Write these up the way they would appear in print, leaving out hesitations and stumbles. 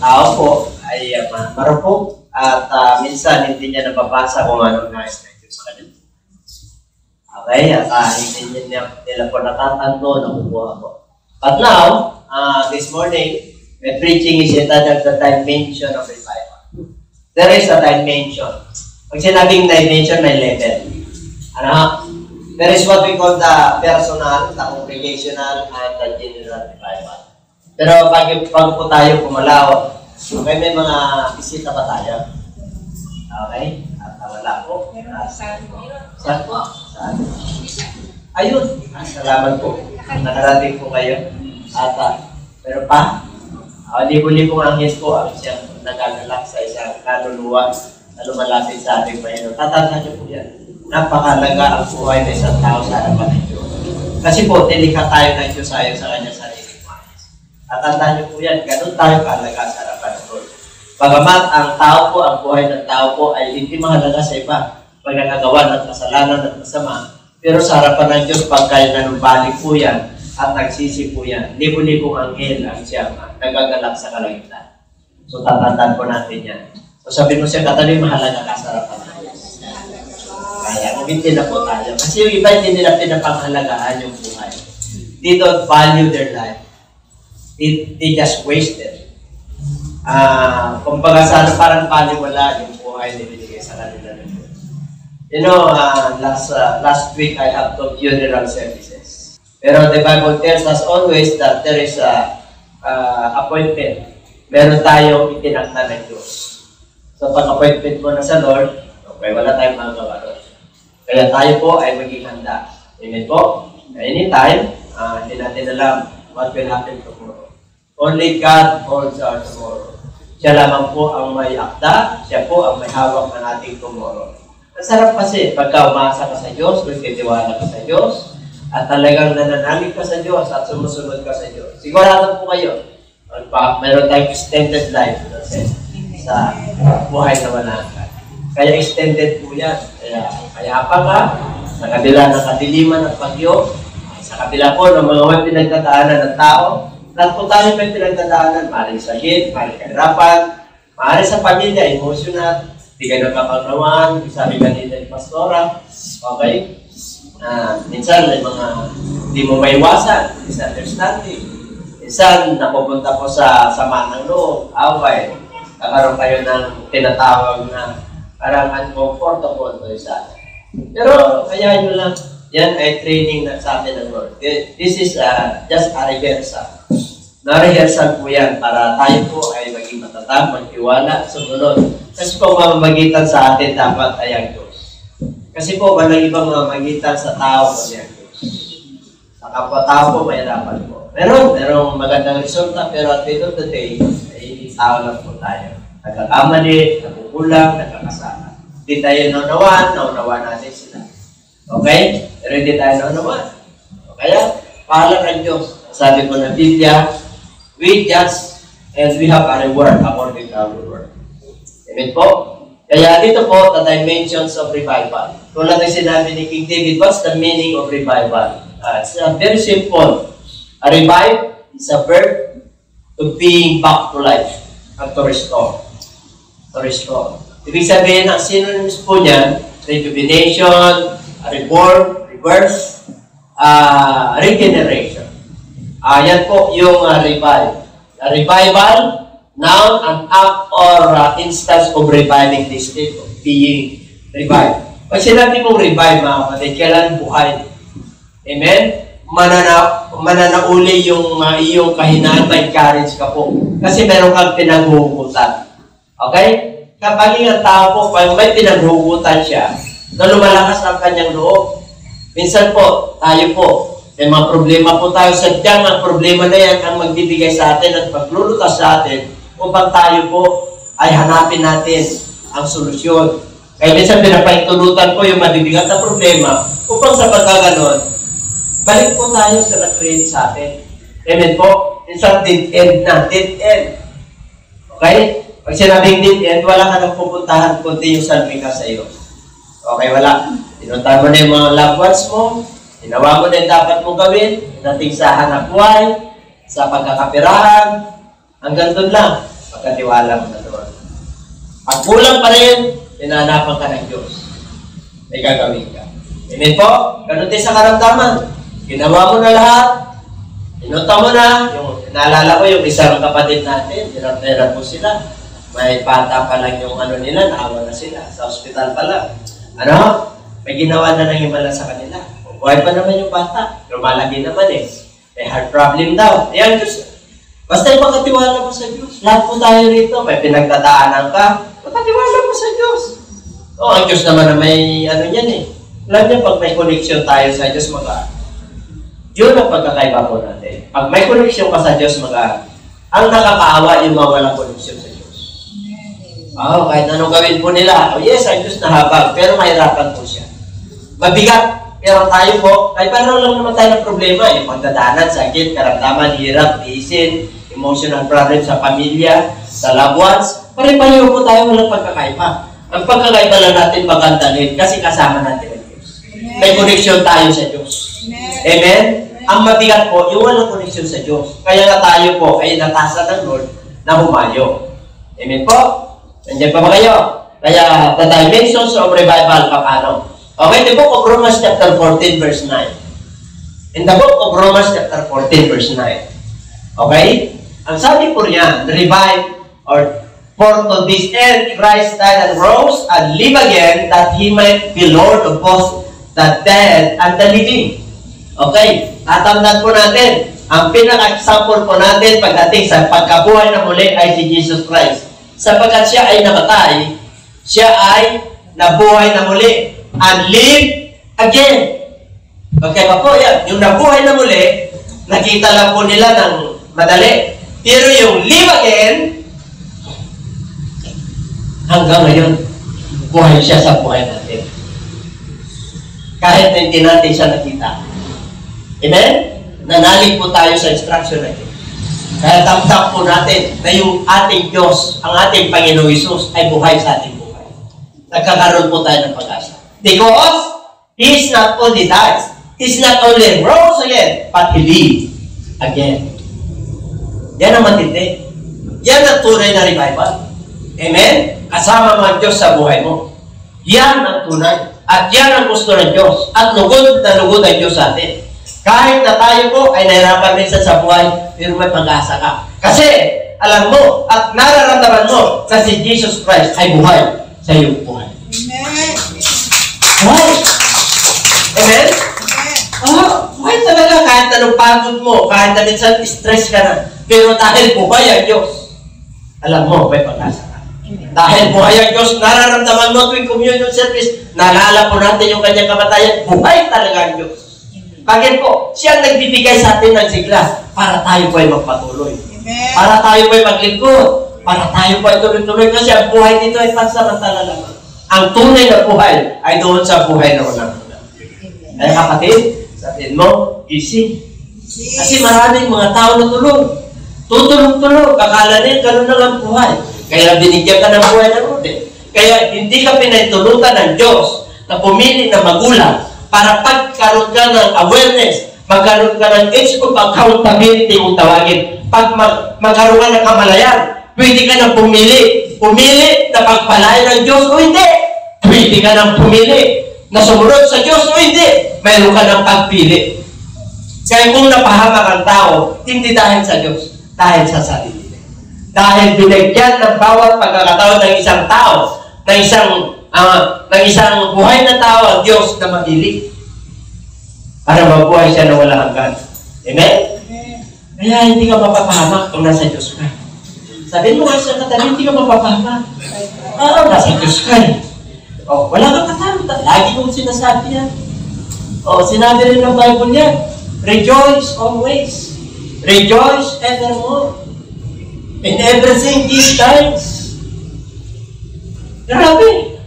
tao po ay marupok at minsan hindi niya nababasa kung anong nais na Diyos sa kanya. Okay? At hindi nila po natatanto, nakukuha po. But now, this morning, my preaching is entitled The Dimension of Revival. There is a dimension. Pag sinabing dimension, may level. There is what we call the personal, the congregational, and the general revival. Pero pag po tayo pumalaw, okay, may mga bisita pa tayo. Okay? At wala po. Saan po? Saan? Ayun. Salamat po. Nakarating po kayo. At pero pa, libo-libong anghel po ang siyang nagagalak sa isang kaluluwa na lumalapit sa ating Panginoon. Tatandaan niyo po yan. Napakalaga ang buhay ng isang tao sa harapan ng Diyos. Kasi po, nilikha tayo ng Diyos ayon sa kanya sariling nais. At tandaan niyo po yan, ganun tayo kaalaga sa harapan ng Lord. Bagamat ang tao po, ang buhay ng tao po ay hindi mahalaga sa iba pag nakagawa ng kasalanan at masama. Pero sa harapan ng Diyos, pagka nanumbalik po yan at nagsisi po yan, libo-libong anghel ang siyang nagagalak sa kalangitan. So tatandaan po natin yan. So sabi mo siya, Kataloy, mahalaga ka sa harapan ng Diyos. Kaya, umintin na po tayo. Kasi yung iba hindi nila pinapangalagaan yung buhay. They don't value their life. They just waste it. Kumbaga sana parang baliwala yung buhay na binigay sa kanila ng Diyos. You know, last week I have two funeral services. Pero the Bible tells us always that there is a appointment. Meron tayong itinakda ng Diyos. So pag-appointment mo na sa Lord, okay, wala tayong magawa doon. Kaya tayo po ay maging handa. Amen po? Anytime, hindi natin alam what will happen tomorrow. Only God holds our tomorrow. Siya lamang po ang may akda, siya po ang may hawak ng ating tomorrow. Ang sarap kasi, pagka umasa ka sa Diyos, magtitiwala ka sa Diyos, at talagang nananalig ka sa Diyos at sumusunod ka sa Diyos. Sigurado po kayo, mayroon tayong extended life sa buhay na manakan. Kaya extended po yan. Kaya pa ka, sa kabila ng kadiliman at bagyo, sa kabila po ng mga may pinagdadaanan ng tao, lahat po tayo may pinagdadaanan, maaaring sakit, maaaring kahirapan, maaaring sa pamilya, emotional, hindi ka nagkakaunawan, sabi kanina ni Pastora, okay? Minsan may mga hindi mo maiwasan, misunderstanding. Minsan napupunta po sa sama ng loob, away, kakaroon kayo ng tinatawag na parang uncomfortable to isa. Pero kaya nyo lang, yan ay training na sa atin ng Lord. This is just a rehearsal. Na-rehearsal po yan para tayo po ay maging matatag, magtiwala, sumunod. Kasi po mamamagitan sa atin dapat ay ang Diyos. Kasi po walang ibang mamamagitan sa tao po ang Diyos. Sa kapwa-tao po mahirapan po. Merong magandang resulta, pero at the end of the day, ay tao lang po tayo. Nagkakamali, nakukulang, nagkakasama. Hindi tayo naunawaan natin sila. Okay? Pero hindi tayo naunawaan. Kaya, paalam ng Diyos. Sabi ko na Biblia, we judge and we have a reward according to our work. Amen po? Kaya dito po, the dimensions of revival. Tulad ng sinabi ni King David, what's the meaning of revival? It's very simple. A revive is a verb to being back to life and to restore. To restore. Ibig sabihin, ang synonyms po niyan, rejuvenation, reborn, reverse, regeneration. Yan po yung revive. A revival, noun, an act or instance of reviving the state of being revived. Pag sinabi mong revive, mga kapatid, kailan buhay? Amen? Mananauli yung iyong kahinaan, may courage ka po. Kasi meron kang pinaghuhugutan. Okay? Kapag ang tao po, pag may pinaghugutan siya, na lumalakas ang kanyang loob. Minsan po, tayo po, may mga problema po tayo. Sadyang ang problema na yan ang magbibigay sa atin at maglulutas sa atin upang tayo po ay hanapin natin ang solusyon. Kaya minsan pinapaintulutan po yung mabibigat na problema upang sa pagkaganon, balik po tayo sa na-create sa atin. Amen po? Minsan dead end na. Dead end. Okay? Pag sinabing dead end, wala ka nang pupuntahan kundi yung salmi ka sa iyo. Okay, wala. Tinuntahan mo na yung mga loved ones mo, ginawa mo na yung dapat mong gawin, dating sa hanap buhay, sa pagkakapirahan, hanggang doon lang. Pagkatiwala mo na doon. Pag kulang pa rin, hinahanapan ka ng Diyos. May gagawin ka. Amen po? Ganun din sa karamdaman. Ginawa mo na lahat. Inuta mo na. Naalala ko yung isang kapatid natin. Hirap po sila. May bata pa lang yung ano nila. Naawa na sila. Sa ospital pa lang. Ano? May ginawa na ng himala sa kanila. Buhay pa naman yung bata. Lumalaki naman eh. May heart problem daw. Ayan, Diyos. Basta ipagkatiwala mo sa Diyos. Lahat po tayo rito. May pinagdadaanan ka. Pagkatiwala mo sa Diyos. O, ang Diyos naman na may ano yan eh. Alam niyo, pag may connection tayo sa Diyos, yun ang pagkakaiba po natin. Pag may connection ka sa Diyos, ang nakakaawa yung mawalang connection sa Diyos. Kahit anong gawin po nila. Yes, ang Diyos nahabag, pero mahirapan po siya. Mabigat, pero tayo po, kahit paano lang naman tayo ng problema. Yung pagdadaanan, sakit, karamdaman, hirap, tiisin, emotional problem sa pamilya, sa loved ones, pare-pareho po tayo walang pagkakaiba. Ang pagkakaiba lang natin magandalin kasi kasama natin ang Diyos. May connection tayo sa Diyos. Amen? Ang mabigat po, yung walang connection sa Diyos. Kaya nga tayo po ay natasa ng Lord na humayo. Amen po? Nandiyan pa ba kayo? Kaya the dimensions of revival, paano? Okay, the book of Romans chapter 14 verse 9. In the book of Romans chapter 14 verse 9. Okay? Ang sabi po niya, revive or for to this end Christ died and rose and live again that He might be Lord of both the dead and the living. Okay, tatandaan po natin, ang pinaka-example po natin pagdating sa pagkabuhay na muli ay si Jesus Christ. Sapagkat siya ay namatay, siya ay nabuhay na muli and live again. Okay ba po yan? Yung nabuhay na muli, nakita lang po nila ng madali. Pero yung live again, hanggang ngayon, buhay siya sa buhay natin. Kahit na hindi natin siya nakita. Amen? Nanalig po tayo sa instruction natin. Kaya tamtak po natin na yung ating Diyos, ang ating Panginoong Hesus ay buhay sa ating buhay. Nagkakaroon po tayo ng pag-asa. Because He is not only died, He is not only rose again, but He lived again. Yan ang matindi. Yan ang tunay na revival. Amen? Kasama mga Diyos sa buhay mo. Yan ang tunay. At yan ang gusto ng Diyos. At lugod na lugod ang Diyos sa atin. Kahit na tayo po ay nahirapan minsan sa buhay, pero may pag-asa ka. Kasi, alam mo, at nararamdaman mo na si Jesus Christ ay buhay sa iyong buhay. Amen. Buhay. Amen? Buhay talaga. Kahit anong pagod mo, kahit na minsan stress ka na, pero dahil buhay ang Diyos, alam mo, may pag-asa ka. Dahil buhay ang Diyos, nararamdaman mo tuwing communion service, naalala po natin yung kanyang kamatayan, buhay talaga ang Diyos. Bakit po? Siya ang nagbibigay sa atin ng siglas para tayo po ay magpatuloy. Amen. Para tayo po ay maglingkod. Para tayo po ay tuloy-tuloy. Kasi ang buhay dito ay pansamantala lamang. Ang tunay na buhay ay doon sa buhay na unang-una. Kaya kapatid, sabihin mo, easy. Kasi maraming mga tao na tulog. Tutulog-tulog. Akala nila, ganun na lang buhay. Kaya binigyan ka ng buhay ng ute. Kaya hindi ka pinatulutan ng Diyos na pumili na magulang para pagkaroon ka ng awareness, magkaroon ka ng age of accountability kung tawagin. Pag magkaroon ka ng kamalayan, pwede ka nang pumili. Pumili na pagpalain ng Diyos o hindi. Pwede ka nang pumili na sumunod sa Diyos o hindi. Mayroon ka ng pagpili. Kaya kung napahamak ang tao, hindi dahil sa Diyos, dahil sa sarili. Dahil binigyan ng bawat pagkakataon ng isang tao, ng isang buhay na tao ang Diyos na mamili para mabuhay siya na walang hanggan. Amen? Kaya hindi ka mapapahamak kung nasa Diyos ka. Sabihin mo nga sa katabi, hindi ka mapapahamak. Nasa Diyos ka. Wala kang katalutan. Lagi mong sinasabi yan. Sinabi rin ng Bible yan. Rejoice always. Rejoice evermore. In everything give thanks. Grabe.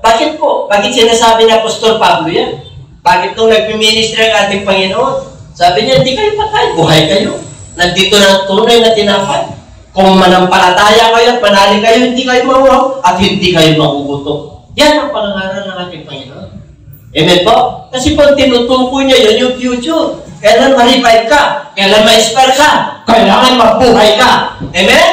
Bakit po? Bakit sinasabi ni Apostol Pablo yan? Bakit nung nagpiministry ang ating Panginoon? Sabi niya, hindi kayo patay. Buhay kayo. Nandito na tunay na tinapay. Kung manampalataya kayo at manali kayo, hindi kayo mauhaw at hindi kayo magugutom. Yan ang pangangaral ng ating Panginoon. Amen po? Kasi pag tinutukoy niya yun yung future. Kailan ma-revive ka? Kailan ma-expire ka? Kailangan mabuhay ka. Amen?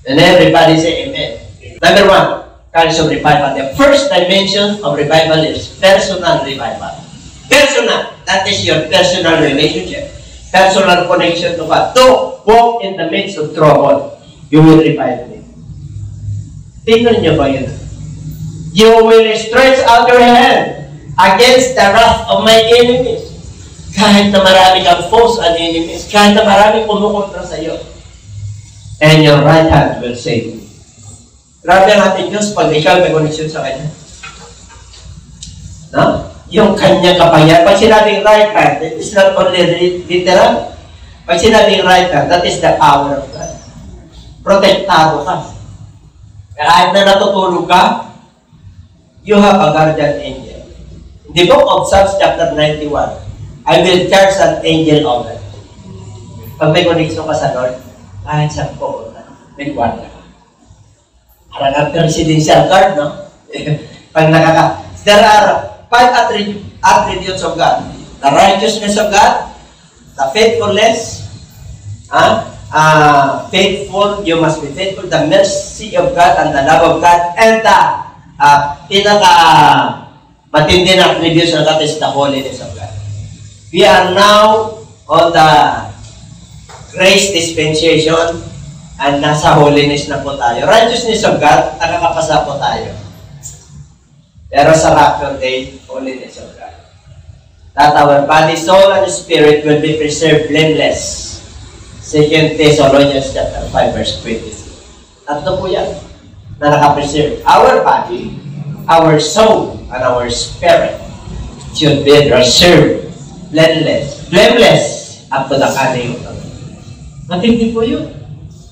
And everybody say amen. Number one, kinds of revival. The first dimension of revival is personal revival. Personal. That is your personal relationship. Personal connection to God. To walk in the midst of trouble, you will revive me. Tingnan niyo ba yun? You will stretch out your hand against the wrath of my enemies. Kahit na marami kang foes and enemies, kahit na marami kumukontra sa iyo, and your right hand will save you. Grabe ang ating Diyos pag ikaw may connection sa Kanya. No? Yung Kanyang kapangyarihan. Pag sinabing right hand, it is not only literal. Pag sinabing right hand, that is the power of God. Protektado ka. Kahit na natutulog ka, you have a guardian angel. In the book of Psalms chapter 91, I will charge an angel over. Pag may connection ka sa Lord, kahit saan po, may guarda ka. Parang ang presidential guard, no? Pag there are 5 attributes of God. The righteousness of God, the faithfulness, faithful, you must be faithful, the mercy of God and the love of God, and the matindi na attributes of God is the holiness of God. We are now on the grace dispensation and nasa holiness na po tayo. Righteousness of God, nakakapasa po tayo. Pero sa rapture day, holiness of God. That our body, soul, and spirit will be preserved blameless. 2 Thessalonians chapter 5, verse 23. Tatlo po yan na nakapreserve. Our body, our soul, and our spirit should be preserved blameless up to the coming of God. Matindi po yun.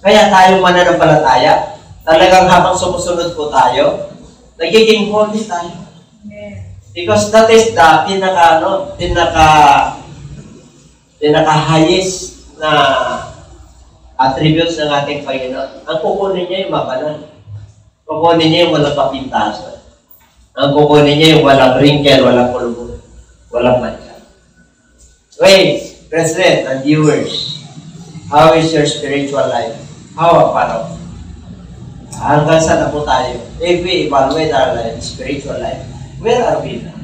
Kaya tayo mananampalataya, talagang habang sumusunod po tayo, nagiging holy tayo. Because that is the pinaka-highest na attributes ng ating Panginoon. Ang kukunin niya yung mabanal. Kukunin niya yung walang papintasan. Ang kukunin niya yung walang wrinkle, walang kulubog, walang mancha. Wait, President and viewers, how is your spiritual life? How about hanggang saan na po tayo? If we evaluate our life, spiritual life, where are we now?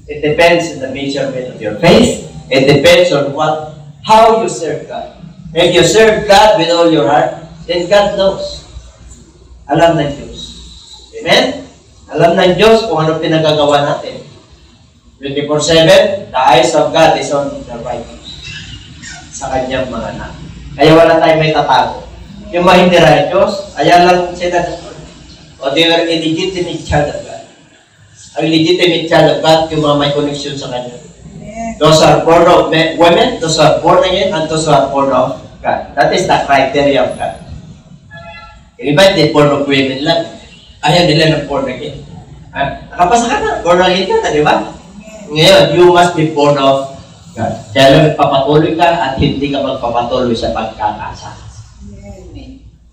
It depends on the measurement of your faith. It depends on how you serve God. If you serve God with all your heart, then God knows. Alam ng Diyos. Amen? Alam ng Diyos kung ano pinagagawa natin. 24/7, the eyes of God is on the righteous. Sa Kanyang mga anak. Kaya wala tayong may tatago. Yung mga hindi righteous, ayan lang sila. O they were illegitimate child of God. Ang legitimate child of God, yung mga may connection sa Kanya. Those are born of women, those are born again, and those are born of God. That is the criteria of God. Yung iba, hindi born of women lang. Ayaw nila ng born again. Nakapasa ka na, born again ka na, di ba? Ngayon, you must be born of God. Kaya lang magpapatuloy ka at hindi ka magpapatuloy sa pagkakasa.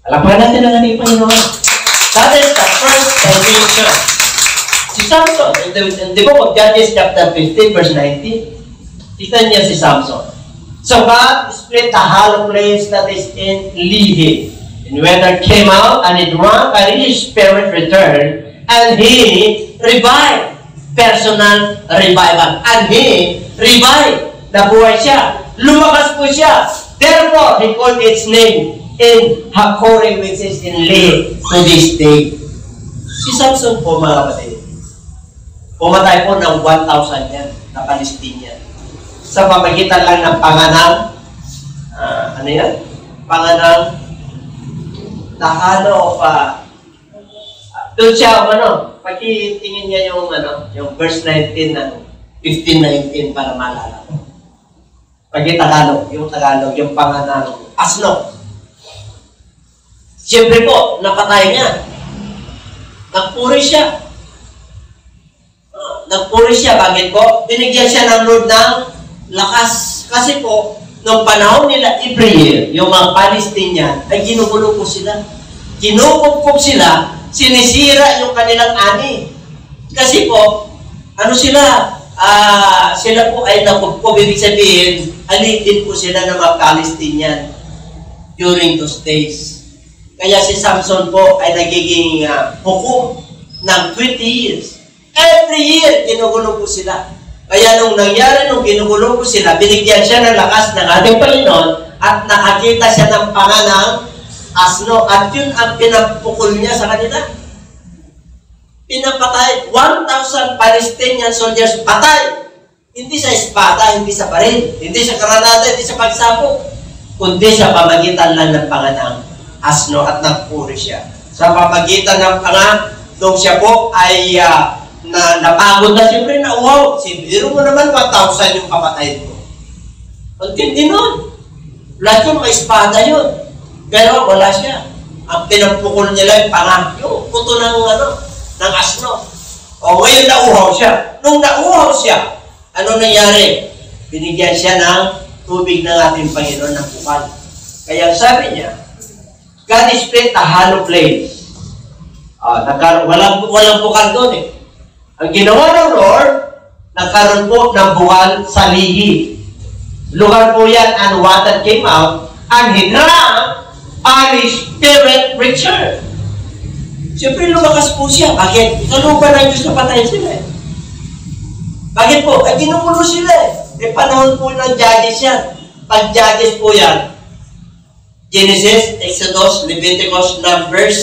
Alam pa natin ang ating Panginoon. That is the first dimension. Si Samson, in the book of Judges chapter 15, verse 19, kita niya si Samson. So God split the hollow place that is in Lehi. And weather came out, and it drank, and his spirit returned, and he revived. Personal revival. And he revived. Nabuhay siya. Lumakas po siya. Therefore, he called its name in Hakore, which is in Lehi to this day. Si Samson po, mga kapatid, pumatay po ng 1,000 yan na Palestinian. Sa pamagitan lang ng panganang, ano yan? Panganang, tahalo of, doon siya, pagkitingin niya yung verse 19 ng 15-19 para malala ko. Pagkitagalog, yung panganang asno. Siyempre po, napatay niya. Nagpuri siya. Bakit po? Binigyan siya ng Lord ng lakas. Kasi po, noong panahon nila, every year, yung mga Palestinian, ay ginugulo po sila. Kinukupkup sila, sinisira yung kanilang ani. Kasi po, sila po ay nakupkup. Ibig sabihin, alitin po sila ng mga Palestinian during those days. Kaya si Samson po ay nagiging hukom ng 20 years. Every year, ginugulo po sila. Kaya nung nangyari, nung ginugulo po sila, binigyan siya ng lakas ng ating Panginoon at nakakita siya ng panga ng asno. At yun ang pinapukol niya sa kanila. Pinapatay. 1,000 Palestinian soldiers patay. Hindi sa espada, hindi sa baril, hindi sa granada, hindi sa pagsabog, kundi sa pamagitan lang ng panga ng asno at nagpuri siya. Sa pamagitan ng panga, nung siya po ay napagod na, siyempre nauhaw. Biro mo naman 1,000 yung papatayin mo. Ang tindi nun. Lahat yung mga espada yun. Pero wala siya. Ang pinampukol niya lang yung panga. Yung puto ng asno. O ngayon nauhaw siya. Nung nauhaw siya, ano nangyari? Binigyan siya ng tubig ng ating Panginoon ng bukal. Kaya sabi niya, God is split a hollow place. Walang bukal doon eh. Ang ginawa ng Lord, nagkaroon po ng bukal sa ligi. Lugar po yan, and water came out, and he drank, and his spirit returned. Siyempre, lumakas po siya. Bakit? Kalupa ng Diyos na patayin sila eh. Bakit po? Ay, ginugulo sila eh. Panahon po ng Judges yan. Pag Judges po yan, Genesis, Exodus, Leviticus, Numbers,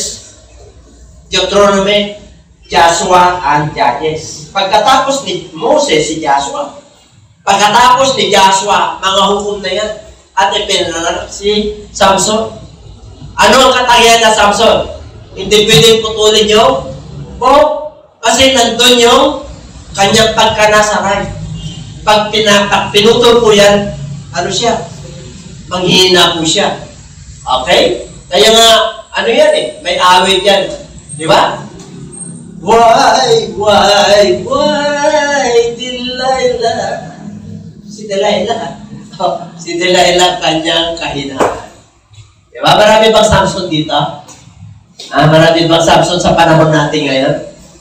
Deuteronomy, Joshua, and Judges. Pagkatapos ni Moses, si Joshua. Pagkatapos ni Joshua, mga hukom na yan. At ipinanganak si Samson. Ano ang katangian na Samson? Hindi pwedeng putulin yung kasi nandun yung kanyang pagkanasaray. Pag pinutol po yan, ano siya? Manghihina po siya. Okay? Kaya nga, ano yan eh? May awit yan. Di ba? Why, Delilah? Si Delilah kanyang kahinaan. Di ba? Marami bang Samson dito? Marami bang Samson sa panahon natin ngayon?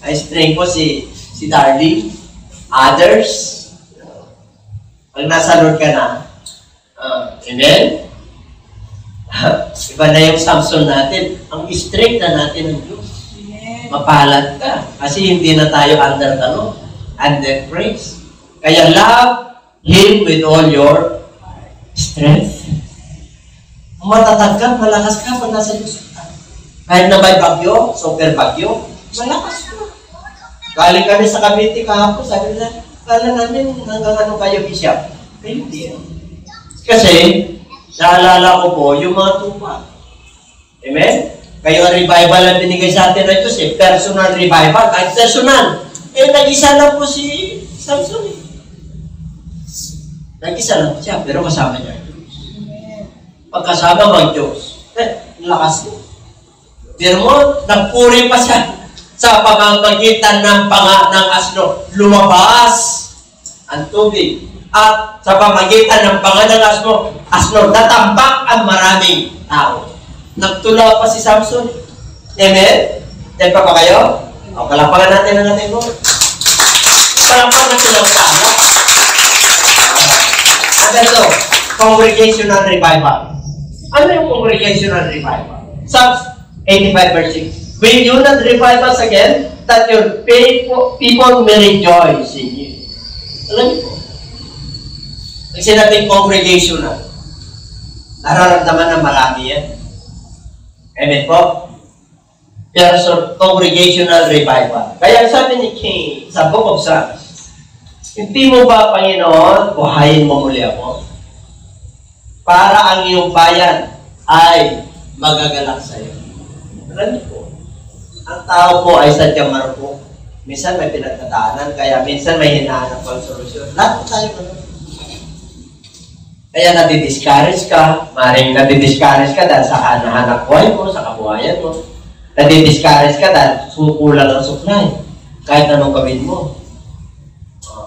Ay, string po si Darling. Others. Pag nasa Lord ka na. Amen? Iba na yung Samson natin. Ang strength na natin ng Diyos. Mapalad ka. Kasi hindi na tayo under the law. Under grace. Kaya love Him with all your strength. Matatag ka, malakas ka pag nasa Diyos ka. Kahit na may bagyo, super bagyo, malakas ka. Galing kami sa Cavite kahapon, sabi nila, kala namin hanggang ano kayo, Bishop? Kayo hindi. Kasi, naalala ko po yung mga tupa. Amen? Kayo ang revival ang binigay sa atin na Diyos eh. Personal revival. Kahit personal. Nag-isa lang po si Samson eh. Nag-isa lang siya, pero kasama niya ang Diyos. Pagkasama ang Diyos, lakas mo. Pero mo, nagpuri pa siya sa pamamagitan ng panga ng asno. Lumabas ang tubig. At sa pamamagitan ng panga ng asno, natambak ang maraming tao. Nagtula pa si Samson. Amen? Yan pa kayo? O, kalapagan natin ang ating Lord. Kalapagan natin ang tao. At ito, congregational revival. Ano yung congregational revival? Psalms 85 verse 6. Will you not revive us again, that your people may rejoice in you? Alam niyo po. Kasi natin congregational. Nararamdaman na marami yan. Amen po? Pero congregational revival. Kaya sabi ni King sa Book of Psalms, hindi mo ba, Panginoon, buhayin mo muli ako? Para ang iyong bayan ay magagalak sa iyo. Alam niyo po, ang tao po ay sadyang marupok. Minsan may pinagtataanan, kaya minsan may hinahanap ang solusyon. Lahat po tayo ano. Kaya nadidiscourage ka, maring nadidiscourage ka dahil sa hanahanap buhay mo, sa kabuhayan mo. Nadidiscourage ka dahil sukulang ang supply. Kahit anong gawin mo.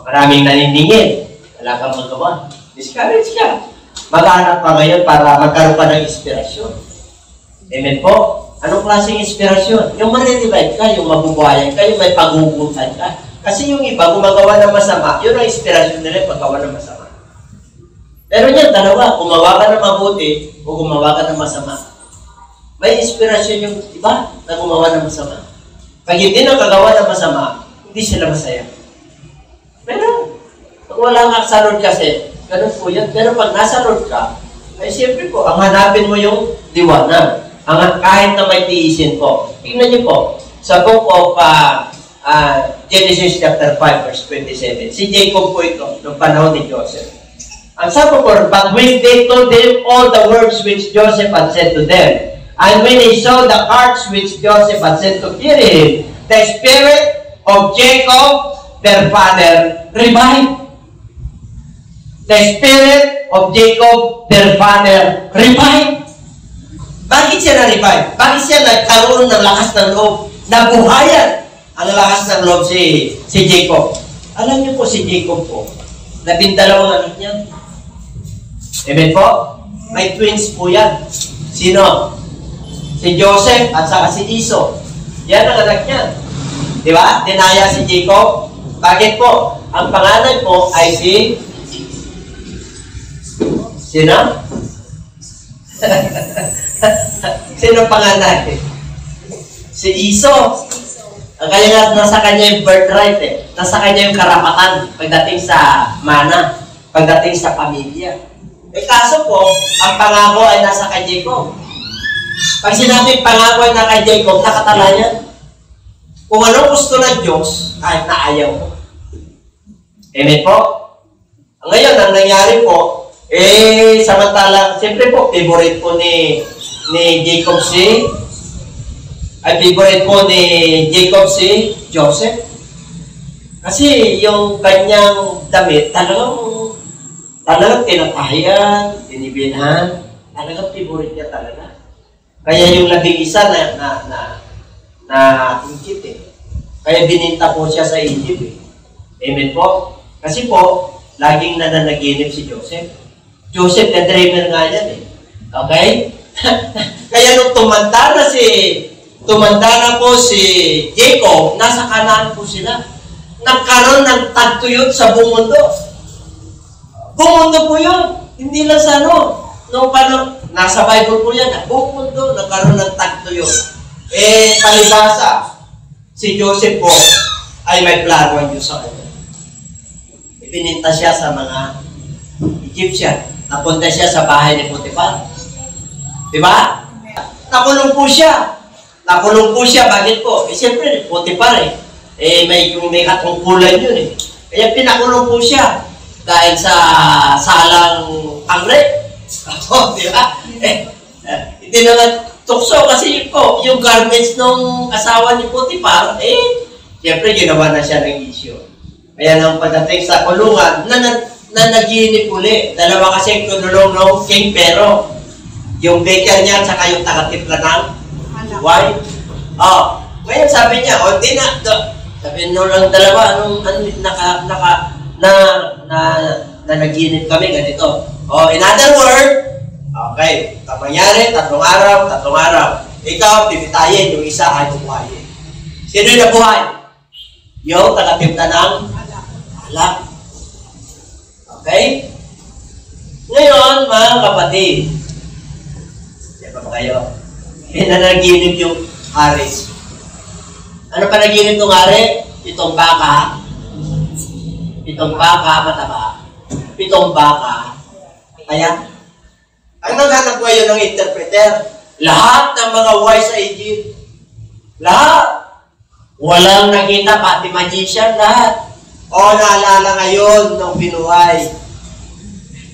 Maraming naniningin. Wala kang magawa. Discourage ka. Maghanap ka ngayon para magkaroon ka ng inspirasyon. Amen po? Anong klaseng inspirasyon? Yung marirevive ka, yung mabubuhayan ka, yung may pagugutan ka. Kasi yung iba, gumagawa ng masama, yun ang inspirasyon nila, paggawa ng masama. Pero yan, dalawa, gumawa ka ng mabuti o gumawa ka ng masama. May inspirasyon yung iba na gumawa ng masama. Pag hindi nakagawa ng masama, hindi sila masaya. Pero, pag wala ka sa Lord kasi, ganun po yan. Pero pag nasa Lord ka, ay siyempre po, ang hanapin mo yung liwanag. Kahit na may tiisin po. Tingnan niyo po, sa book of Genesis chapter 5 verse 27. Si Jacob po ito, noong panahon ni Joseph. Ang sabi po, but when they told him all the words which Joseph had said to them, and when he saw the carts which Joseph had sent to carry him, the spirit of Jacob, their father, revived. The spirit of Jacob, their father, revived. Bakit siya na-revive? Bakit siya nagkaroon ng lakas ng loob? Nabuhayan ang lakas ng loob si Jacob. Alam niyo po si Jacob po, 12 anak niya. Amen po? May twins po yan. Sino? Si Joseph at saka si Esau. Yan ang anak niya. Di ba? Dinaya si Jacob. Bakit po? Ang panganay po ay Sino? Sino panganay? Si Esau. Kaya nga nasa kanya yung birthright eh. Nasa kanya yung karapatan pagdating sa mana, pagdating sa pamilya. Eh kaso po, ang pangako ay nasa kay Jacob. Pag sinabing pangako ay nasa kay Jacob, nakatala yan. Kung anong gusto ng Diyos, kahit na ayaw mo. Amen po? Ngayon, ang nangyari po, samantalang, siyempre po, favorite po ni Jacob favorite po ni Jacob si Joseph. Kasi yung kanyang damit, talagang tinatahiyan, tinibinhan, talagang favorite niya talaga. Kaya yung labing-isa na Egypt eh. Kaya bininta po siya sa Egypt eh. Amen po? Kasi po, laging nananaginip si Joseph. Joseph, na-dreamer nga yan eh. Okay? Kaya nung tumanda na po si Jacob, nasa Kanaan po sila. Nagkaroon ng tagtuyot sa buong mundo. Buong mundo po yun. Hindi lang sa nasa Bible po yan. Buong mundo, nagkaroon ng tagtuyot. Palibasa, si Joseph po ay may plano ang Diyos sa kanya. Ipininta siya sa mga Egyptian. Napunta siya sa bahay ni Potiphar. Diba? Nakulong po siya. Bakit po? Siyempre, Potiphar may katungkulan yun eh. Kaya pinakulong po siya. Dahil sa salang pang-rape. Diba? Hindi naman tukso kasi po, yung garments ng asawa ni Potiphar, siyempre ginawa na siya ng issue. Kaya nang pagdating sa kulungan, naginip uli. Dalawa kasi kululong ng King Pero. Yung baker niya, tsaka yung taga-timpla ng wine. Ngayon sabi niya, sabi nyo lang dalawa, naginip kami ganito. In other word, okay, mangyari, 3 araw. Ikaw, pipitayin, yung isa ay buhayin. Sino yung nabuhay? Yung taga-timpla ng alak. Okay? Ngayon, mga kapatid, diba ba kayo? Pinanaginip yung hari. Ano panaginip ng hari? 7 baka. 7 baka mataba. 7 baka. Kaya, ang naghanap ko yun ng interpreter. Lahat ng mga wise sa Egypt. Lahat. Walang nakita, pati magician, lahat. Naalala ngayon ng binuhay.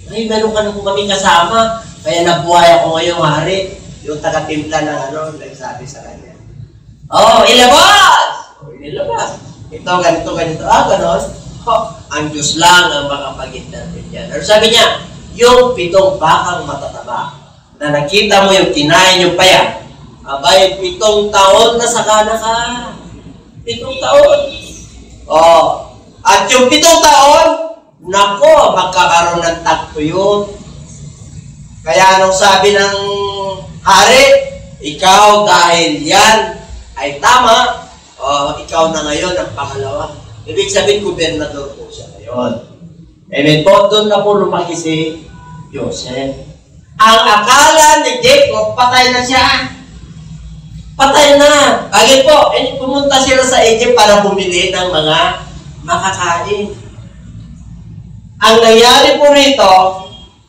Meron ka na kung kami kasama. Kaya nabuhay ako ngayong hari. Yung taga-timpla ng nagsabi sa kanya. Ilabas! Ilabas. Ito, ganito. Ganon. Ang Diyos lang ang makapag-interpret yan. Pero sabi niya, yung 7 bakang matataba, na nakita mo yung kinain yung paya, abay, 7 taon na sakana ka. 7 taon. At yung 7 taon, nako, magkakaroon ng tagtuyot. Kaya anong sabi ng hari, ikaw dahil yan ay tama, ikaw na ngayon ang pangalawa. Ibig sabihin, gobernador po siya ngayon. Amen po, doon na po lumaki si Joseph. Ang akala ni Jacob, patay na siya. Patay na. Bakit po? Pumunta sila sa Egypt para bumili ng mga makakain. Ang nangyari po rito,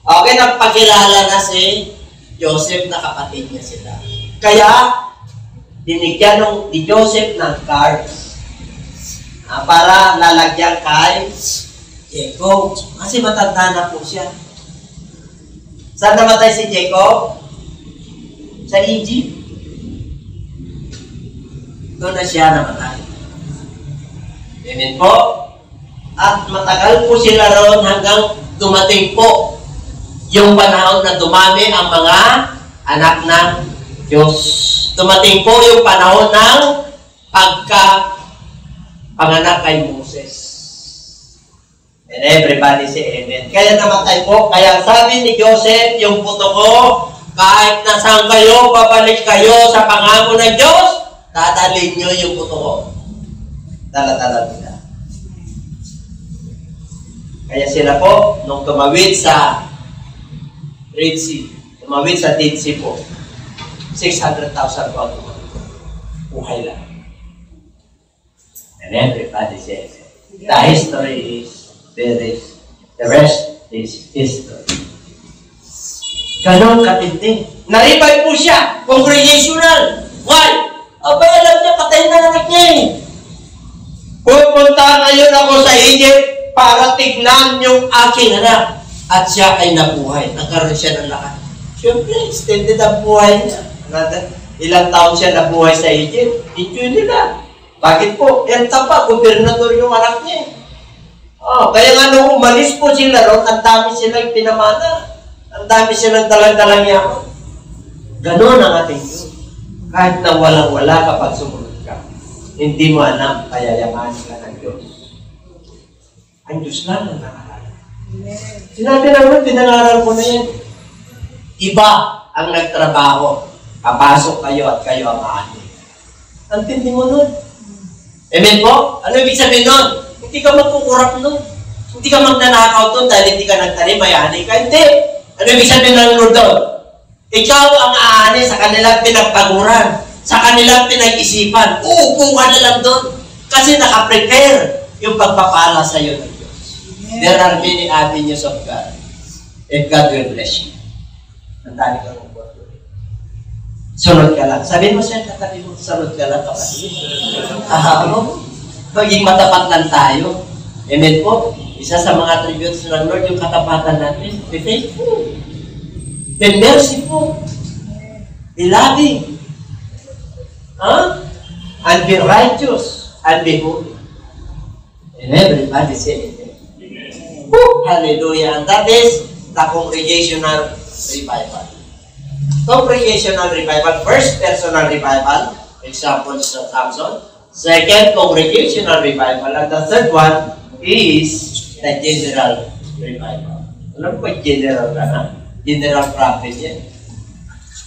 okay, nagpakilala na si Joseph na kapatid niya sila. Kaya, binigyan ni Joseph ng cards para lalagyan kay Jacob. Kasi matanda na po siya. Saan namatay si Jacob? Sa Egypt. Doon na siya namatay. Amen po. At matagal po sila roon hanggang dumating po yung panahon na dumami ang mga anak ng Diyos. Dumating po yung panahon ng pagka-panganak kay Moses. And everybody say amen. Kaya namatay po. Kaya sabi ni Joseph, yung puto ko, kahit nasaan kayo, babalik kayo sa pangako ng Diyos, dadalhin nyo yung puto ko. Dala-dala nila. Kaya sila po, nung tumawid sa Red Sea, tumawid sa Dead Sea po, 600,000 po ang buhay lang. And everybody says, the history is, the rest is history. Ganon katindi. Naribay po siya, congregational. Why? Abay, alam niya, patay na anak niya eh. Pupunta ngayon ako sa Egypt para tignan yung aking anak. At siya ay nabuhay. Nagkaroon siya ng lakas. Siyempre, extended ang buhay niya. Ilang taon siya nabuhay sa Egypt. Enjoy nila. Bakit po? Yan tapa, gobernador yung anak niya. Kaya nga nung umalis po sila ron, ang dami silang pinamana. Ang dami silang dalang-dalang yaman. Ganon ang ating Diyos. Kahit na walang-wala kapag sumunod ka, hindi mo alam, payayamanin ka ng Diyos. Ang Diyos lang ang nakaharap. Sinabi naman, pinangaral ko na yan. Iba ang nagtrabaho. Papasok kayo at kayo ang aanin. Ang tindi mo nun. Amen po? Ano ibig sabihin nun? Hindi ka magkukurap nun. Hindi ka magnanakaw doon dahil hindi ka nagtanim, may ani ka. Hindi. Ano ibig sabihin ng Lord doon? Ikaw ang aani sa kanilang pinagpaguran, sa kanilang pinag-isipan. Uupo ka na lang doon. Kasi nakaprepare yung pagpapala sa iyo ng Diyos. Yeah. There are many avenues of God. And God will bless you. Nandali ka ng Lord. Sunod ka lang. Sabihin mo siya, katabi mo, sunod ka lang kapatid. Maging matapat lang tayo. Amen po. Isa sa mga attributes ng Lord, yung katapatan natin. Be faithful. Be merciful. Be loving. And be righteous. And be holy. And everybody say it. Hallelujah. And that is the congregational revival. Congregational revival. First, personal revival. Example sa Samson. Second, congregational revival. And the third one is the general revival. Alam ko, general ka na. General prophet yan.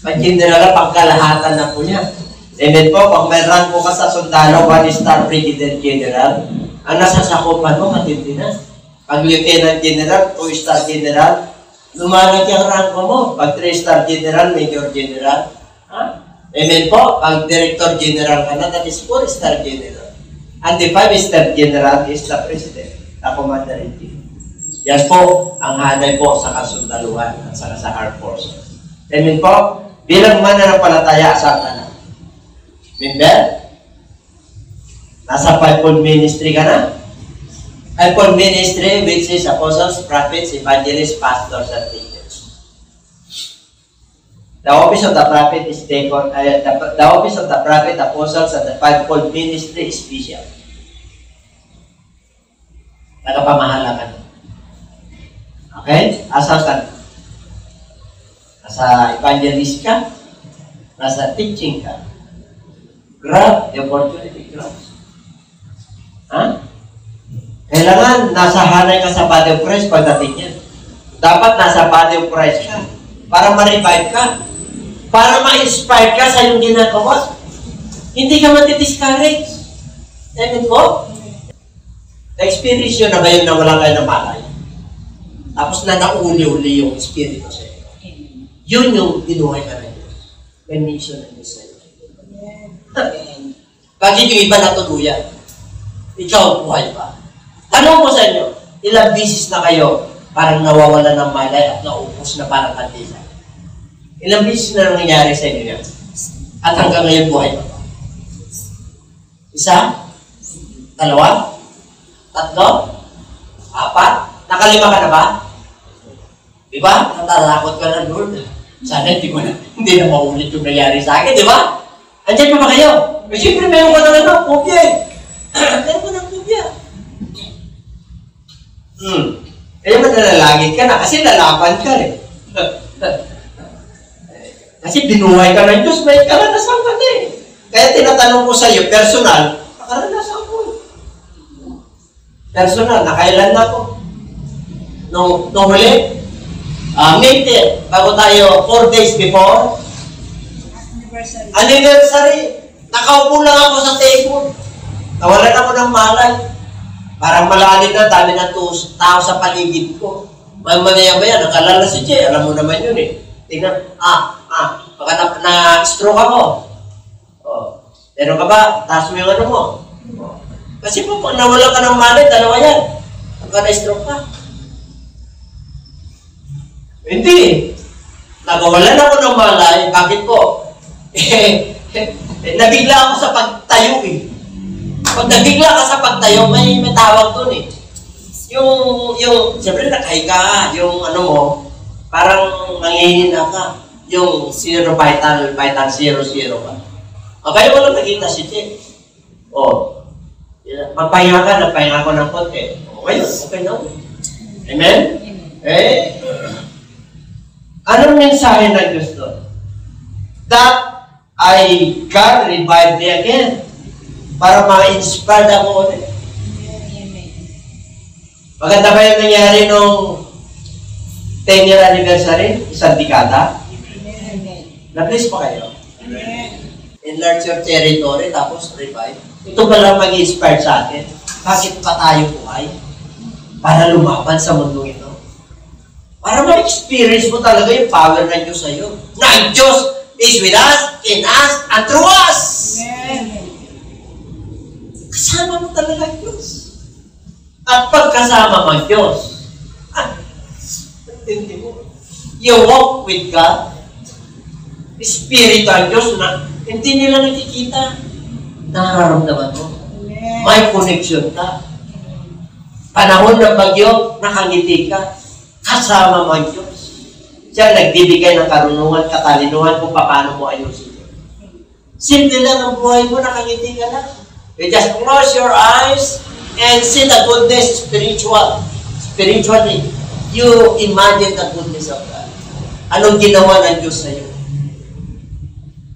Pag general, pagkalahatan na po niya. Amen po, pag may rank po ka sa sundalo, 1-star brigadier general, ang nasasakupan mo, matindi na. Pag lieutenant general, 2-star general, lumalaki ang rank mo. Pag 3-star general, major general. Amen po, pag director general ka na, that is 4-star general. And the 5-star general is the president, the commander-in-chief. Yan po ang hanay po sa kasundaluhan at sa armed forces. Amen po, bilang mananampalataya sa kanan. Remember? Nasa fivefold ministry ka na. Fivefold ministry, which is apostles, prophets, evangelists, pastors, and teachers. The office of the prophet is taken, the office of the prophet, apostles, and the fivefold ministry is special. Nagpamahalakan. Okay? Asa ka? Nasa evangelist ka? Nasa teaching ka? Grab the opportunity, grab. Kailangan nasa hanay ka sa body of Christ pagdating yan. Dapat nasa body of Christ ka para ma-revive ka. Para ma-inspire ka sa iyong ginagawa. Hindi ka matidiscourage. Amen po? Na-experience yun na ba yun na wala kayo na malay? Tapos na nauli-uli yung Espiritu sa iyo. Yun yung binuhay ka na Diyos. May mission na Diyos sa iyo. Bakit yung iba natuluyan? Ikaw, buhay pa. Tanong ko sa inyo, ilang bisis na kayo parang nawawala ng malay at naupos na parang kandila? Ilang bisis na nangyayari sa inyo yan? At hanggang ngayon buhay pa ba? Isa? Dalawa? Tatlo? Apat? Nakalima ka na ba? Diba? Natatakot ka na, Lord. Sana hindi na maulit yung nangyari sa akin, di ba? Andiyan pa ba kayo? Siyempre, mayroon ka na ng kopya eh. Mayroon ka ng kopya. Kaya mananalangin ka na kasi lalaban ka eh. Kasi binuhay ka ng Diyos, may karanasan ka na eh. Kaya tinatanong ko sa iyo, personal, nakaranasan ko eh. Personal, nakailan na ako. Nung huli, May 10, bago tayo, 4 days before, anniversary. Nakaupo lang ako sa table. Nawalan ako ng malay. Parang malalim na, dami ng tao sa paligid ko. Mamaya-maya, nakalala si Che. Alam mo naman yun eh. Tingnan, baka na-stroke ako. Pero ka ba, taas mo yung ano mo. Kasi po, pag nawala ka ng malay, dalawa yan. Baka na-stroke ka. Hindi. Nagawalan ako ng malay. Bakit po? Nabigla ako sa pagtayo eh. Pag nabigla ka sa pagtayo, may tawag dun eh. Siyempre nakahiga, yung ano mo, parang nangihina ka. Yung vital 0-0 ka. Kaya mo lang nakita si Che. Magpahinga ka, nagpahinga ko ng konti. Okay na. Amen? Anong mensahe ng Diyos doon? That God revived me again. Para ma-inspired ako ulit. Maganda ba yung nangyari nung 10-year anniversary? Isang dekada? Na-bless pa kayo? Enlarge your territory, tapos revive. Ito ba lang mag-inspire sa atin? Bakit pa tayo buhay? Para lumaban sa mundo ito. Para ma-experience mo talaga yung power ng Diyos sa'yo. Na ang Diyos is with us, in us, and through us. Amen. Kasama mo talaga ang Diyos. At pagkasama mo ang Diyos, hindi mo. You walk with God. Espiritu ang Diyos na hindi nila nakikita. Nararamdaman mo. May connection ka. Panahon ng bagyo, nakangiti ka. Kasama mo ang Diyos. Siya nagbibigay ng karunungan, katalinuhan kung paano mo ayusin. Simple lang ang buhay mo, nakangiti ka lang. You just close your eyes and see the goodness spiritually. You imagine the goodness of God. Anong ginawa ng Diyos sa iyo?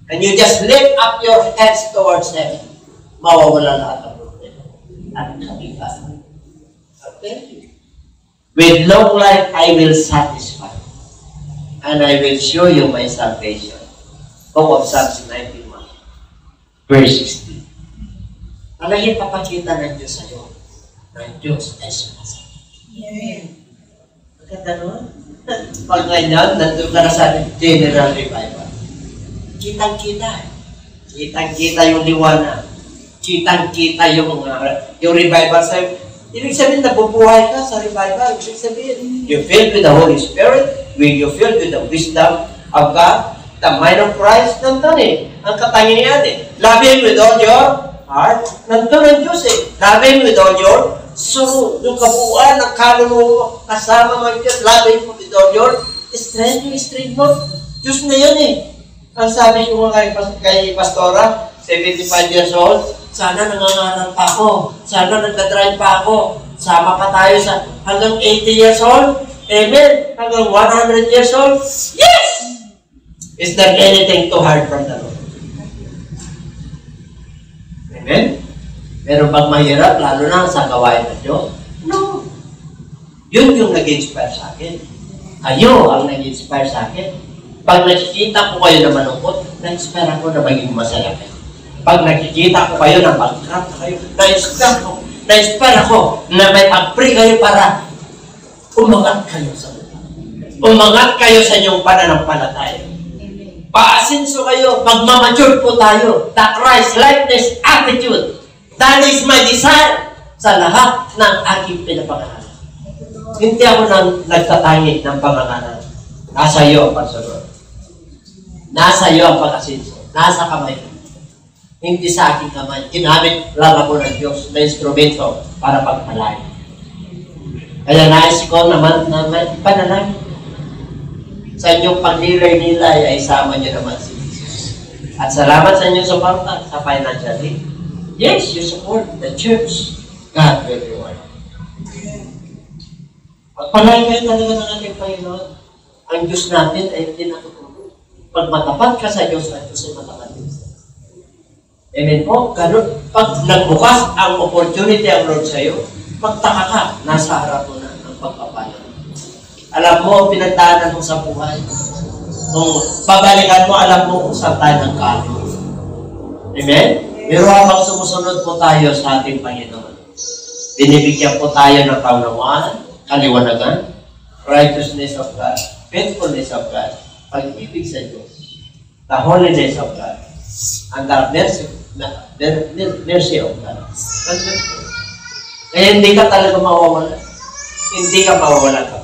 And you just lift up your heads towards heaven. Mawawala lahat ang problema. At kabigasan. Okay? With long life, I will satisfy. And I will show you my salvation. Book of Psalms 91, verse 16. Talagang papakita ng Diyos sa iyo. Ng Diyos ay sumasagot. Amen. Maganda naman. Pag ganyan, nandun ka na sa general revival. Kitang-kita. Kitang-kita yung liwanag. Kitang-kita yung revival sa iyo. Ibig sabihin, nabubuhay ka sa revival. Ibig sabihin, you filled with the Holy Spirit, when you filled with the wisdom of God, the mind of Christ, nandun eh. Ang katangian eh. Love Him with all your heart. Nandun ang Diyos eh. Love Him with all your soul. Yung kabuuan ng kaluluwa, kasama mo ang Diyos. Love Him with all your strength. Yung strength mo, Diyos na yun eh. Ang sabi ko nga kay Pastora, 75 years old, sana nangangaral pa ako. Sana nagdadrive pa ako. Sama pa tayo sa hanggang 80 years old. Amen. Hanggang 100 years old. Yes! Is there anything too hard from the Lord? Amen? Pero pag mahirap, lalo na sa gawain ng Diyos, no. Yun yung nag-inspire sa akin. Kayo ang nag-inspire sa akin. Pag nakikita ko kayo na malungkot, na-inspire ako na maging masaya kayo. Pag nakikita ko kayo na bankrupt kayo, na-inspire ako na may pag-pray kayo para umangat kayo sa Umangat kayo sa inyong pananampalataya. Paasinso kayo, magmamature po tayo. The Christ-likeness attitude. That is my desire sa lahat ng aking pinapangalanan. Hindi ako nagtatangi ng pangangalan. Nasa iyo ang pagsunod. Nasa iyo ang pag-asinso. Nasa kamay ko. Hindi sa aking kamay. Ginamit lang ako ng Diyos na instrumento para pagpalain. Kaya nais ko naman na panalangin. Sa inyong pagnilay-nilay ay sama niyo naman si Jesus. At salamat sa inyong suporta sa financial aid. Yes, you support the church. God will reward. Pagpalain kayo talaga ng ating Panginoon. Ang Diyos natin ay hindi natutulog. Pag matapat ka sa Diyos, ang Diyos ay matapat din sa Diyos. Amen po? Ganun, pag nagbukas ang opportunity ang Lord sa iyo, pagtaka ka, nasa harap mo na ang pagpapala. Alam mo, ang pinagdaanan mo sa buhay. Kung babalikan mo, alam mo kung saan tayo nagkano. Amen? Pero habang sumusunod po tayo sa ating Panginoon, binibigyan po tayo ng kaunawaan, kaliwanagan, righteousness of God, faithfulness of God, pag-ibig sa Diyos, the holiness of God, and the mercy of God. Kaya hindi ka talaga mawawala. Hindi ka mawawala kapatid.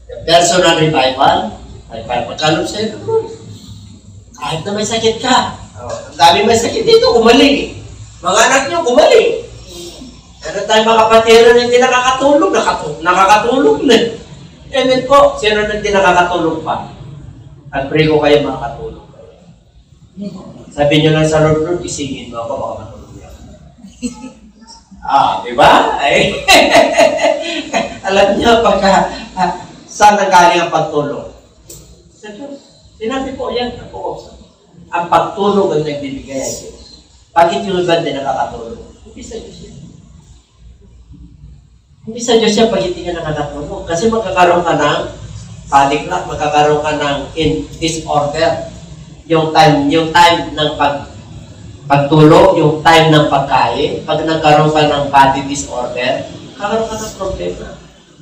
The personal revival ay pagkalog sa iyo. Kahit na may sakit ka. Ang dami may sakit dito, gumaling. Mga anak nyo, gumaling. Ano tayo mga kapatid na hindi nakakatulog? Nakakatulog na. Amen po. Sino na hindi nakakatulog pa? At pray ko kayo makakatulog. Sabi nyo lang sa Lord, isingin mo ako, baka matulog yan. Di ba? Ay. Alam niyo, pagka saan nagaling ang pagtulog? Sa Diyos. Sinabi po yan. Ang pagtulog ang nagbibigay ang Diyos. Bakit yung iba din nakakatulog? Hindi sa Diyos yan. Hindi sa Diyos yan pag hindi ka nakakatulog. Kasi magkakaroon ka ng panic lock, magkakaroon ka ng disorder. Yung time ng pagtulog, yung time ng pagkain, pag nagkaroon ka ng body disorder, kakaroon ka ng problema.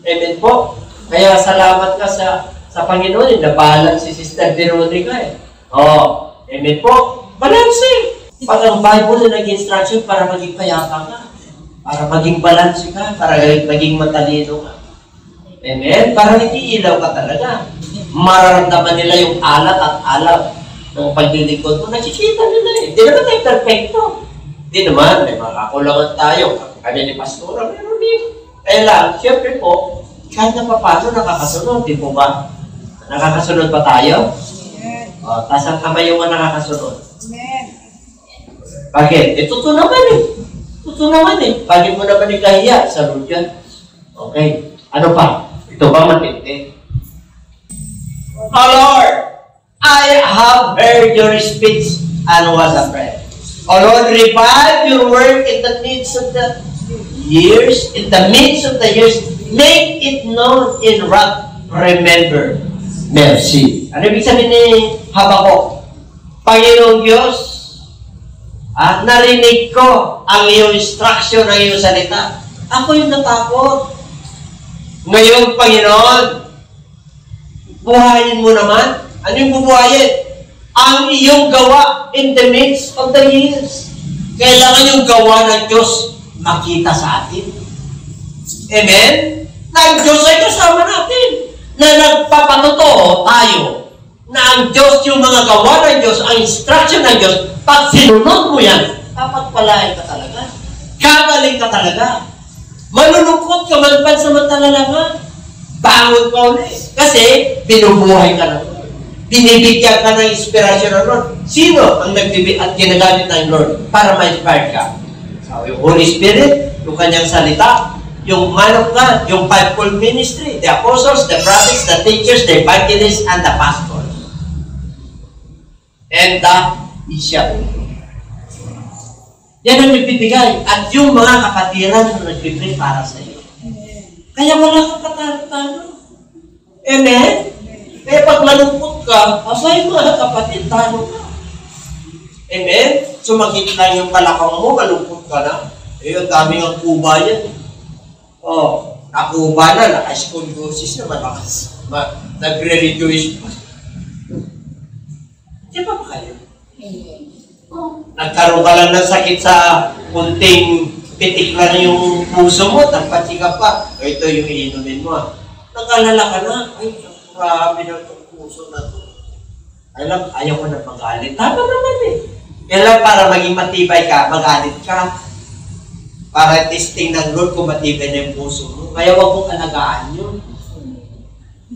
Amen po. Kaya salamat ka sa Panginoon, nabalance si Sister Veronica eh. Amen po. Balance. Pag ang Bible na nag-instruction para maging payapa ka, para maging balance ka, para maging matalino ka. Amen? Para hindi ilaw ka talaga. Mararamdaman nila yung alat at alab ng paglilingkod mo. Nakikita nila eh. Hindi naman tayo perfecto. Hindi naman. May mga kakulangan tayo. Kami ni Pastora, meron din. Kaya lang, siyempre po, kahit na paano nakakasunod, di po ba? Nakakasunod ba tayo? Taas ang kamay yung mga nakakasunod. Bakit? Totoo naman eh. Totoo naman eh. Bakit mo naman ikahiya sa Lord yan? Okay. Ano pa? Ito ba matindi? Oh Lord, I have heard your speech and was afraid. Oh Lord, revive your work in the midst of the years, in the midst of the years. Make it known in wrath. Remember mercy. Ano ibig sabihin ni Habakuk? Panginoong Diyos, narinig ko ang iyong instruction, ang iyong salita. Ako yung natakot. Ngayon, Panginoon, buhayin mo naman. Ano yung bubuhayin? Ang iyong gawa in the midst of the years. Kailangan yung gawa ng Diyos makita sa atin. Amen? Na ang Diyos ay kasama natin. Na nagpapatotoo tayo na ang Diyos, yung mga gawa ng Diyos, ang instruction ng Diyos, pag sinunod mo yan, papagpalain ka talaga. Kagaling ka talaga. Malulungkot ka man pansamantala lang. Bangon ka ulit. Kasi, binubuhay ka ng Lord. Binibigyan ka ng inspirasyon ng Lord. Sino ang nagbibigay at ginagamit ng Lord para ma-inspire ka? So, yung Holy Spirit, yung kanyang salita, yung man of God, yung fivefold ministry, the apostles, the prophets, the teachers, the evangelists, and the pastors. And the bishop. Yan ang nagbibigay. At yung mga kapatiran na nagbibigay para sa iyo. Kaya wala kang katalo-talo. Amen? Kaya pag malungkot ka, asay mga kapatid, talo ka. Amen? Sumakit lang yung kalakang mo, malungkot ka na. Ang daming ang kuba yan. Nakuba na, naka-scoliosis na, nagre-rejoice pa. Di ba ba kayo? Nagkaroon ka lang ng sakit sa kunting pitik lang yung puso mo, nagpatsi ka pa. Ito yung iinumin mo. Nag-alala ka na. Ay, grabe na itong puso na to. Alam, ayaw ko na magalit. Tama naman eh. Kailan para maging matibay ka, magalit ka. Para testing ng Lord kung matibay na yung puso mo. Kaya huwag mong alagaan yun.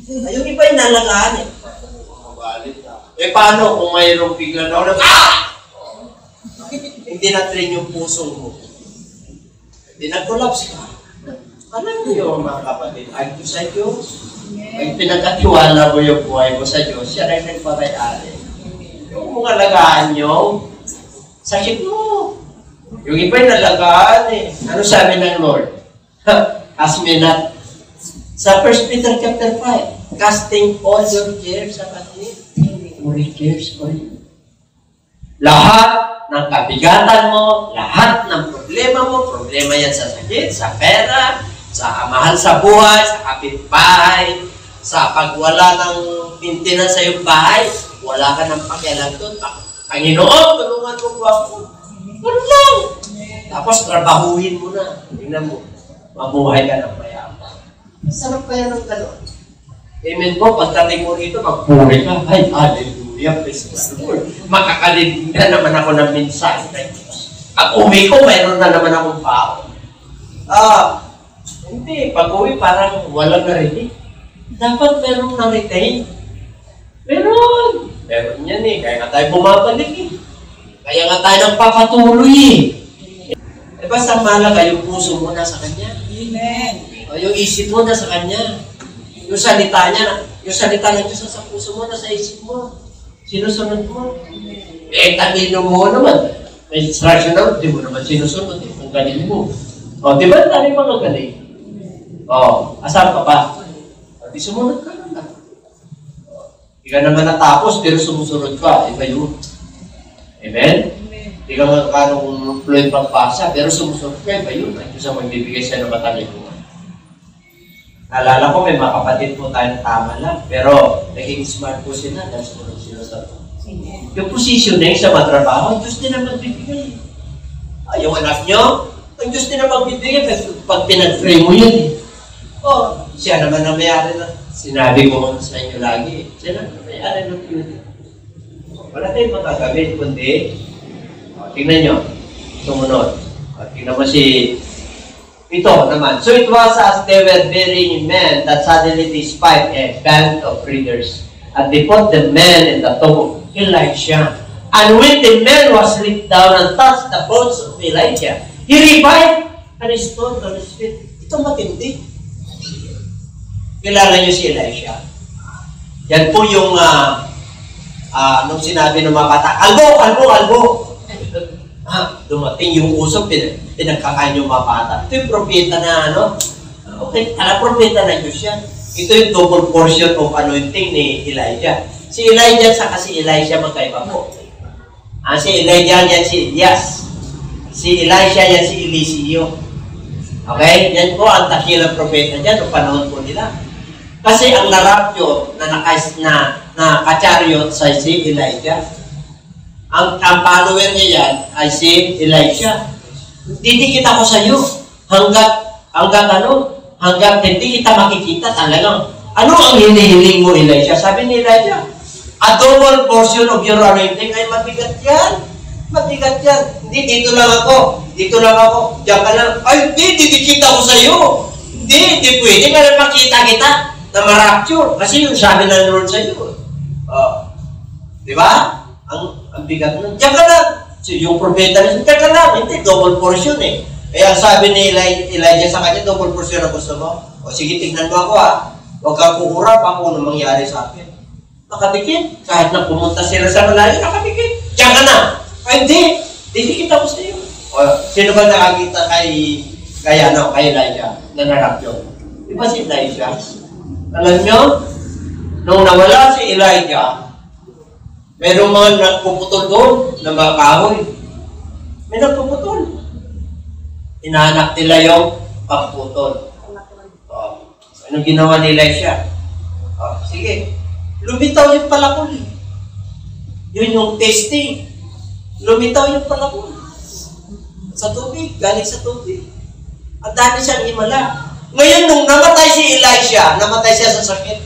Yung iba yung nalagaan eh. Magalit ka. Eh paano kung mayroong bigla na ako hindi na-train yung puso mo. Hindi na-collapse ka. Alam mo yung mga kapatid, ay ko sa Diyos. Ay pinagkatiwala mo yung buhay mo sa Diyos, siya rin nagpapay-ari. Yung mga alagaan nyo, sakit mo. Yung iba yung nalagaan eh. Ano sabi ng Lord? Ask me not. Sa 1 Peter chapter 5, casting all your cares upon Him. He cares for you. Lahat ng kabigatan mo, lahat ng problema yan sa sakit, sa pera, sa mahal sa buhay, sa kapitbahay, sa pagwala ng maintenance sa iyong bahay, wala ka ng pakialam doon. Panginoon, tulungan mo ba ako? Tulong! Tapos trabahuhin mo na. Tingnan mo, mabuhay ka ng mayaman. Sarap kaya ng gano'n. Amen po, pagdating mo rito, magpuri ka. Ay, hallelujah, praise the Lord. Makakaligdan naman ako ng mensahe ng Diyos. Pag uwi ko, mayroon na naman akong pao. Hindi, pag uwi, parang walang narinig. Dapat mayroong na-retain. Meron yan eh. Kaya nga tayo bumabalik eh. Kaya nga tayo nagpapatuloy eh. Diba sa malaga, yung puso mo nasa Kanya? Amen. O yung isip mo nasa Kanya. Yung salita niya, yung salita ng Diyos sa puso mo, nasa isip mo. Sinusunod mo. Eh, talino mo naman. May instruction na, di mo naman sinusunod. Ang galing mo. O, di ba tayo mga galing? O, asan ka pa? O, di sumunod ka naman. Di ka naman natapos, pero sumusunod ka. Iba yun. Amen? Di ka magkakaroon fluent pagpasa, pero sumusunod ka. Iba yun. Ay, Diyos ang magbibigay siya ng matalino. Naalala ko, may mga kapatid po tayong tama lang. Pero, naging smart po sila dahil sumunod sila sa ito. Yung positioning sa matrabaho, ang Diyos din ang magbibigay. Yung anak nyo, ang Diyos din ang magbibigay. Pag pinag-pray mo yun, siya naman ang may-ari na. Sinabi ko sa inyo lagi, siya naman ang may-ari ng beauty. Wala tayong magagawin, kundi, tingnan nyo, sumunod. Tingnan mo si ito naman. So it was as they were burying men that suddenly they spied a band of readers. And they put the men in the tomb of Elijah. And when the man was laid down and touched the bones of Elijah, he revived and he stood on his feet. Ito matindi. Kilala niyo si Elijah? Yan po yung nung sinabi ng mga bata, albo! Dumating yung usap, pinagkakain yung mga bata. Ito yung propeta na okay, propeta na Diyos yan. Ito yung double portion of anointing ni Elijah. Si Elijah sa kasi Elisha magkaiba po. Si Elijah yan si Elias. Si Elisha yan si Eliseo. Okay? Yan po ang dakilang propeta dyan, o panahon po nila. Kasi ang narapyo na kachariot sa si Elijah. Ang follower niya yan ay si Elisha. Didikit ako sa iyo hanggat hindi kita makikita talagang. Ano ang hinihiling mo, Elisha? Sabi ni Elijah, a double portion of your anointing ay mabigat yan. Mabigat yan. Hindi, dito lang ako. Diyan ka lang. Ay, hindi, didikit ako sa iyo. Hindi pwede ka na makita kita na ma-rapture. Kasi yung sabi ng Lord sa iyo. Di ba? Ang bigat nun. Diyan ka lang. So, yung propeta rin, diyan ka lang. Hindi, double portion eh. Kaya sabi ni Elijah sa kanya, double portion ang gusto mo. O sige, tignan mo ako Huwag kang kukurap kung anong mangyari sa akin. Nakadikit. Kahit na pumunta sila sa malayo, nakadikit. Diyan ka na. Ay, hindi. Didikit ako sa iyo. O, sino ba nakakita kay Elijah na narapyo? Di ba si Elijah? Alam nyo, nung nawala si Elijah, mayroong mga nagpuputol doon na mga kahoy. May nagpuputol. Inahanap nila yung pagputol. Anong ginawa ni Elisha? Sige. Lumitaw yung palakol. Yun yung testing. Lumitaw yung panahon. Sa tubig, galing sa tubig. Ang dami siyang himala. Ngayon, nung namatay si Elisha, namatay siya sa sakit.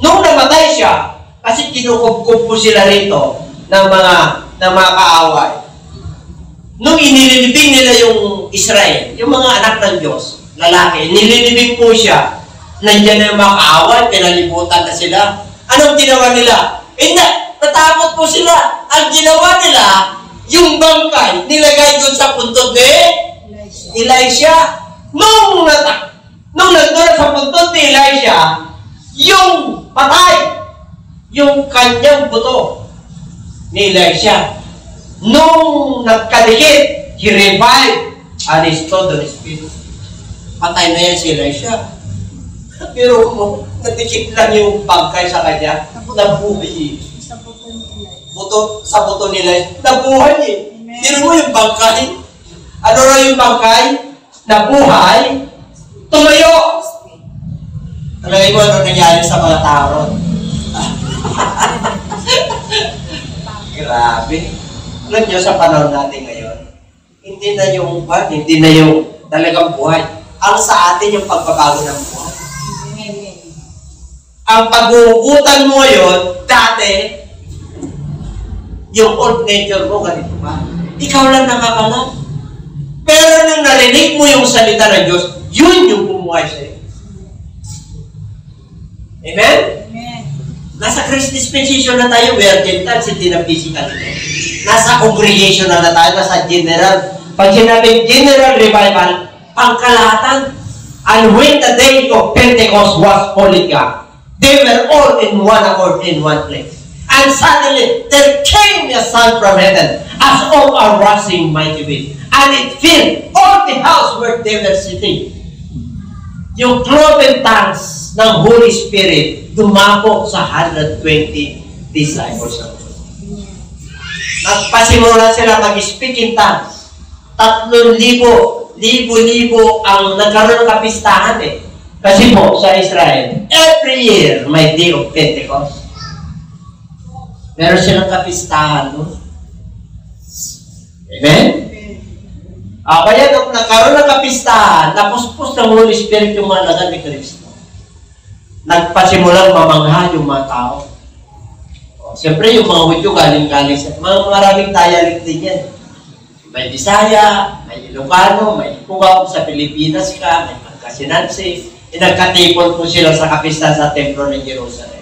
Nung namatay siya, kasi kinukubkub po sila rito ng mga kaaway. Nung inililibing nila yung Israel, yung mga anak ng Diyos, lalaki, nililibing po siya, nandiyan na yung mga kaaway, pinalibutan na sila. Anong ginawa nila? Natakot po sila. Ang ginawa nila, yung bangkay, nilagay doon sa puntod ni Elisha. Nung nandun sa puntod ni Elisha, yung patay, yung kanyang buto ni Elisha. Nung nagkadikit, he revived and restored the spirit. Patay na yan si Elisha. Pero nadikit lang yung bangkay sa kanya, nabuhay. Sa buto nila, nabuhay eh. Tiro mo yung bangkay. Ano na yung bangkay? Nabuhay, tumayo. Talagay mo ano nangyari sa mga tao. Grabe. Alam nyo, sa panahon natin ngayon, hindi na yung talagang buhay. Ang sa atin yung pagbabago ng buhay. Ang pag-uugutan mo ngayon, dati, yung old nature mo, ganito ba? Ikaw lang nakakalam. Pero nung narinig mo yung salita ng Diyos, yun yung bumuhay sa'yo. Amen? Amen. Nasa Christ dispensation na tayo, we are Gentiles, hindi na physical. Nasa congregation na tayo, nasa general. Pag sinabing general revival, pangkalahatan. And when the day of Pentecost was fully come, they were all in one accord in one place. And suddenly, there came a sound from heaven, as of a rushing mighty wind. And it filled all the house where they were sitting. Yung cloven tongues ng Holy Spirit dumako sa 120 disciples. Nagpasimula sila mag-speak in tongues. 3,000 ang nagkaroon ng kapistahan eh. Kasi po, sa Israel, every year may day of Pentecost. Meron silang kapistahan doon. Amen? Kaya nung nagkaroon ng kapistahan, napuspos ng Holy Spirit yung mga lagan ni Kristo. Nagpasimulang mamangha yung mga tao. Siyempre, yung mga Hudyo galing-galing sa maraming dialect din yan. May Bisaya, may Ilocano, may Pugaw, sa Pilipinas ka, may Pangasinan. Nagkatipon po sila sa kapistahan sa templo ng Jerusalem.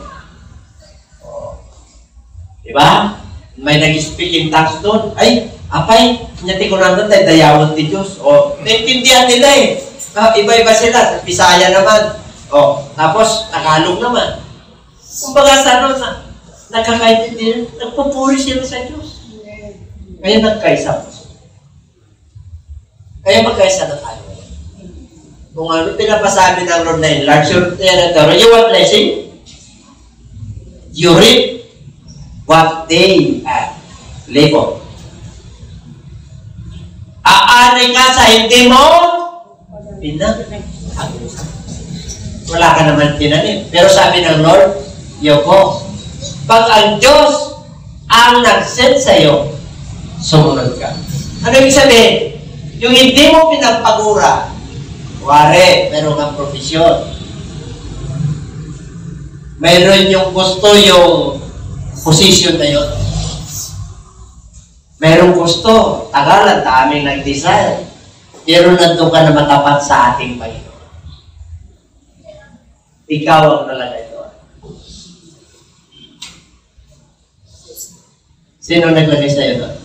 Diba? May nag-speak in tongues doon. Ay, apay, nyati ko naman tayo, dayawon ti Diyos. Naintindihan nila eh. Iba-iba sila. Bisaya naman. Tapos, Tagalog naman. Kumbaga sa ano, nakakaintindihan, nagpupuri sila sa Diyos. Kaya nagkaisa po. Kaya magkaisa na tayo. Kung ano pinapasabi ng Lord na enlarge your territory, you want blessing? You reap what they labor. Aanay ka sa hindi mo wala ka naman tinanim. Pero sabi ng Lord, Yoko, pag ang Diyos ang nag-send sa'yo, sumunod ka. Ano ibig sabihin? Yung hindi mo pinagpagura, wari, meron kang profesyon. Mayroon yung gusto yung position na yun. Mayroong gusto, tagal, ang daming nag-desire. Pero nandun ka na matapat sa ating Panginoon. Ikaw ang nalagay doon. Sino naglagay sa'yo doon?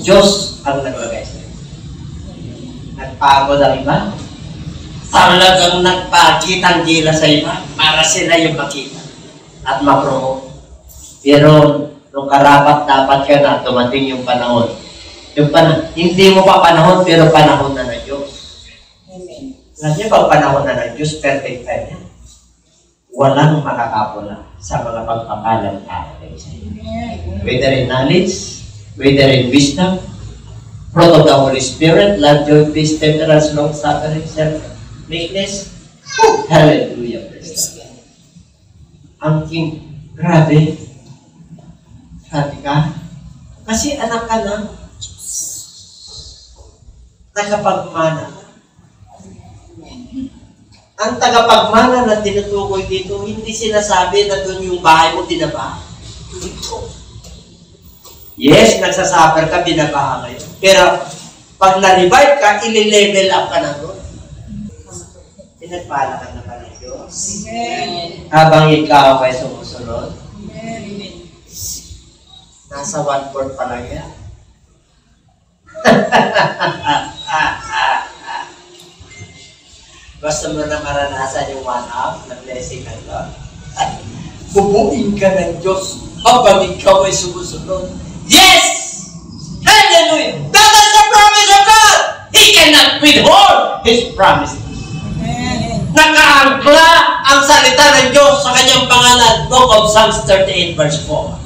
Diyos ang naglagay sa'yo. Nagpagod ang iba. Talagang nagpakitang gila sa iba para sila yung makita at ma-promote. Pero nung karapat-dapat ka na, dumating yung panahon. Hindi mo pa panahon, pero panahon na ng Diyos. Amen. Alam niyo, pag panahon na ng Diyos, perfect time yan. Walang makakapula sa mga pagpapala ng ating sa'yo. Whether in knowledge, whether in wisdom, fruit of the Holy Spirit, love, joy, peace, temperance, long-suffering, self-meekness. Hallelujah. Praise God. Ang King, grabe. Sabi ka? Kasi anak ka na. Tagapagmana. Ang tagapagmana na tinutukoy dito, hindi sinasabi na doon yung bahay mo dinaba. Dito. Yes, nagsasuffer ka, binabaha ngayon. Pero, pag na-revive ka, ili-level up ka na doon. Pinagpala ka na ka ng Diyos. Amen. Habang ikaw ay sumusunod. Amen. Nasa 1/4 pa lang yan. Basta mo na maranasan yung 1/2 na blessing ng Lord. At bubuin ka ng Diyos habang ikaw ay sumusunod. Yes! Hallelujah! That is the promise of God! He cannot withhold His promises. Nakaangkla ang salita ng Diyos sa kanyang pangalan. Book of Psalms 38 verse 4.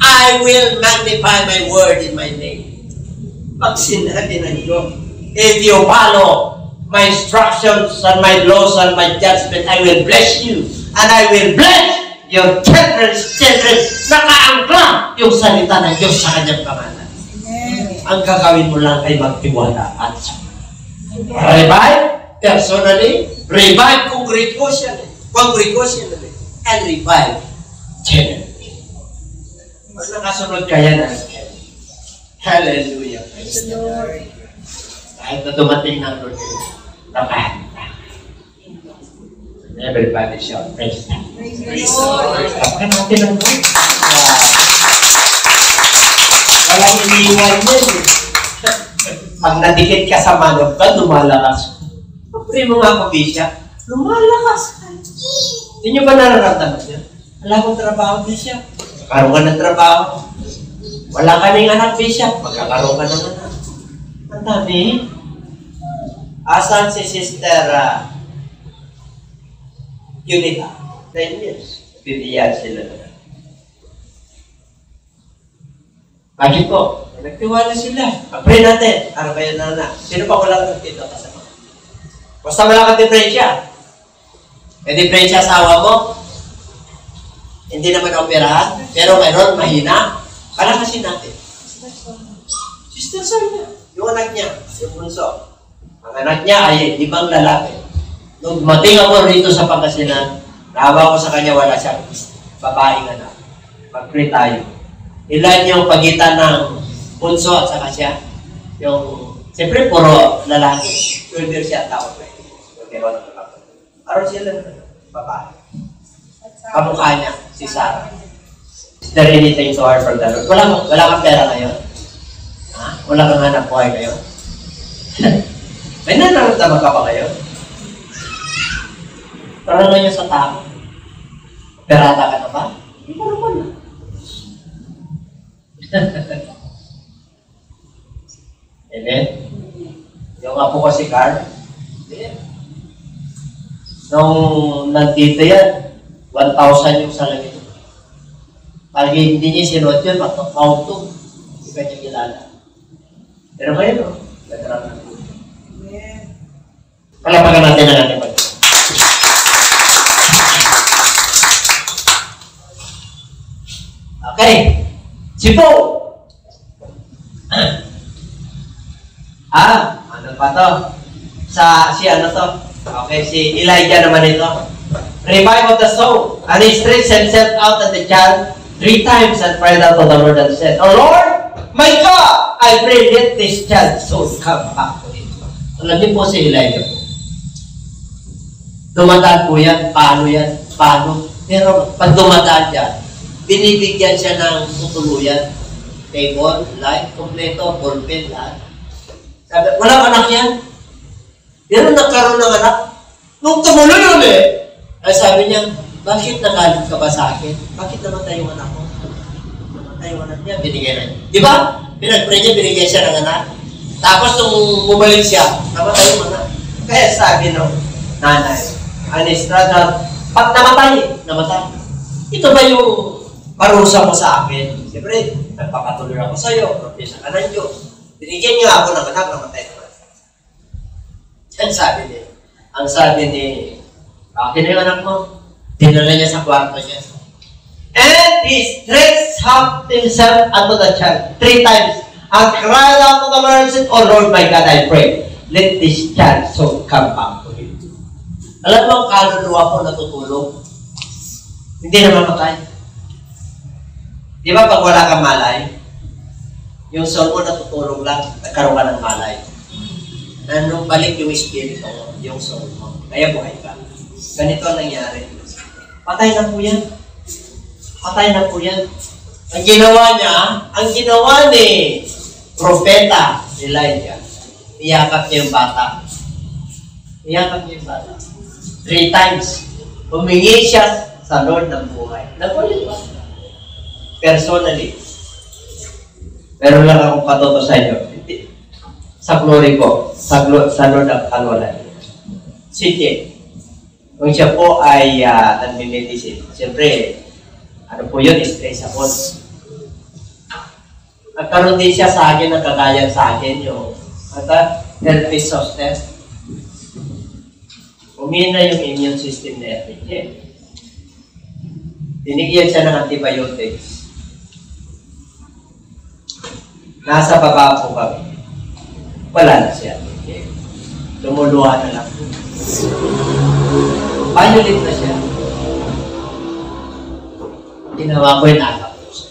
I will magnify my word in my name. Pag sinabi ng Diyos, if you follow my instructions and my laws and my judgment, I will bless you. And I will bless your children's children. Nakaangkla yung salita ng Diyos sa kanyang pangalan. Ang gagawin mo lang ay magtiwala at revive personally, revive congregationally, and revive generally. Pag nakasunod kaya na, hallelujah. Praise the Lord. Kahit na dumating ng Lord, lakas. Everybody shout, praise the Lord. Praise the Lord. Kapag natin ang Lord. Walang iniiwan yun. Pag nadikit ka sa manok ka, lumalakas. Pagpuri mo nga pabisya, lumalakas ka. Hindi nyo ba nararamdaman niya? Wala akong trabaho, Bisya. Magkakaroon ka ng trabaho. Wala ka ng anak, Bisya. Magkakaroon ka ng anak. Ang dami. Asan si Sister Unita? 9 years. Bibiyad sila na. Bakit po? Nagtiwala sila. Pag-pray natin. Ano kayo na na? Sino pa wala nagtito kasama? Basta wala kang diferensya. May diferensya asawa mo. Hindi naman operahan. Pero mayroon, mahina. Kalakasin natin. Sister Sonia. Yung anak niya. Yung bunso. Ang anak niya ay 5 lalaki. Nung dumating ako rito sa Pangasinan, nahawa ko sa kanya, wala siyang babaeng anak. Mag-pray tayo. Ilan yung pagitan ng bunso at saka siya? Yung, siyempre, puro lalaki. 12 years siya, tao pa. Okay, wala na lang. Aron sila na babae. Kamukha niya, si Sarah. Is there anything so hard for the Lord? Wala kang pera ngayon? Ha? Wala kang hanap buhay ngayon? May nanaramdaman ka ba ngayon? Parang ngayon sa tao. Perata ka na ba? Hindi pa naman na. Amen? Yung apo ko si Carl, nung nandito yan, 1,000 yung salamin. Pag hindi niya sinuot yun, auto. Hindi ka niya kilala. Pero ngayon, no? Nagkarang na. Palapagan natin ang ating pag-ibig. Okay. Si Po. Ano pa to? Si ano to? Okay, si Elijah naman ito. Revive of the soul. And he stretched himself out at the child 3 times and cried out to the Lord and said, "Oh Lord, my God, I pray let this child's soul come back to him." Alam niyo po si Elijah po. Dumadaan po yan. Paano yan? Paano? Pero pag dumadaan yan, binibigyan siya ng tutuluyan. Table, light, kompleto, ballpen, lahat. Sabi, walang anak yan. Pero nagkaroon ng anak. Nung tumuloy yun ay sabi niya, bakit nagalit ka ba sa akin? Bakit namatay yung anak ko? Namatay yung anak niya, binigay na niya. Di ba? Pinag-pray niya, binigay siya ng anak. Tapos nung bumalik siya, namatay yung anak. Kaya sabi nung nanay, Anistrada, pag namatay. Ito ba yung parusa mo sa akin? Siyempre, nagpapatuloy ako sa iyo, propesa ka ng Diyos. Binigyan niya ako ng anak, namatay naman. Ang sabi ni, akin na yung anak mo. Dinala niya sa kwarto niya. And he stretched up himself unto the child 3 times, and cried out to the Lord and said, "O Lord my God, I pray, let this child so come back to him." Alam mo ang kaluluwa ko natutulog? Hindi na mamatay. Di ba pag wala kang malay, yung soul mo natutulog lang, nagkaroon ka ng malay. Nung balik yung spirit mo, yung soul mo, kaya buhay ka. Ganito ang nangyari. Patay na po yan. Patay na po yan. Ang ginawa ni propeta Elijah, niyakap niya yung bata. Niyakap niya yung bata. 3 times. Humingi siya sa Lord ng buhay. Nagulit ba? Personally. Pero lang akong patuto sa inyo. Sa glory ko. Sa Lord ng kalwalan. Sige. Kung siya po ay nag-medicine, siyempre, ano po yun, stress ako. Nagkaroon din siya sa akin, nagkagaya sa akin, yung herpes zoster. Umina yung immune system na niya. Tinigyan siya ng antibiotics. Nasa baba po kami. Wala na siya. Lumuluha na lang. Violet na siya. Ginawa ko, inakap ko siya.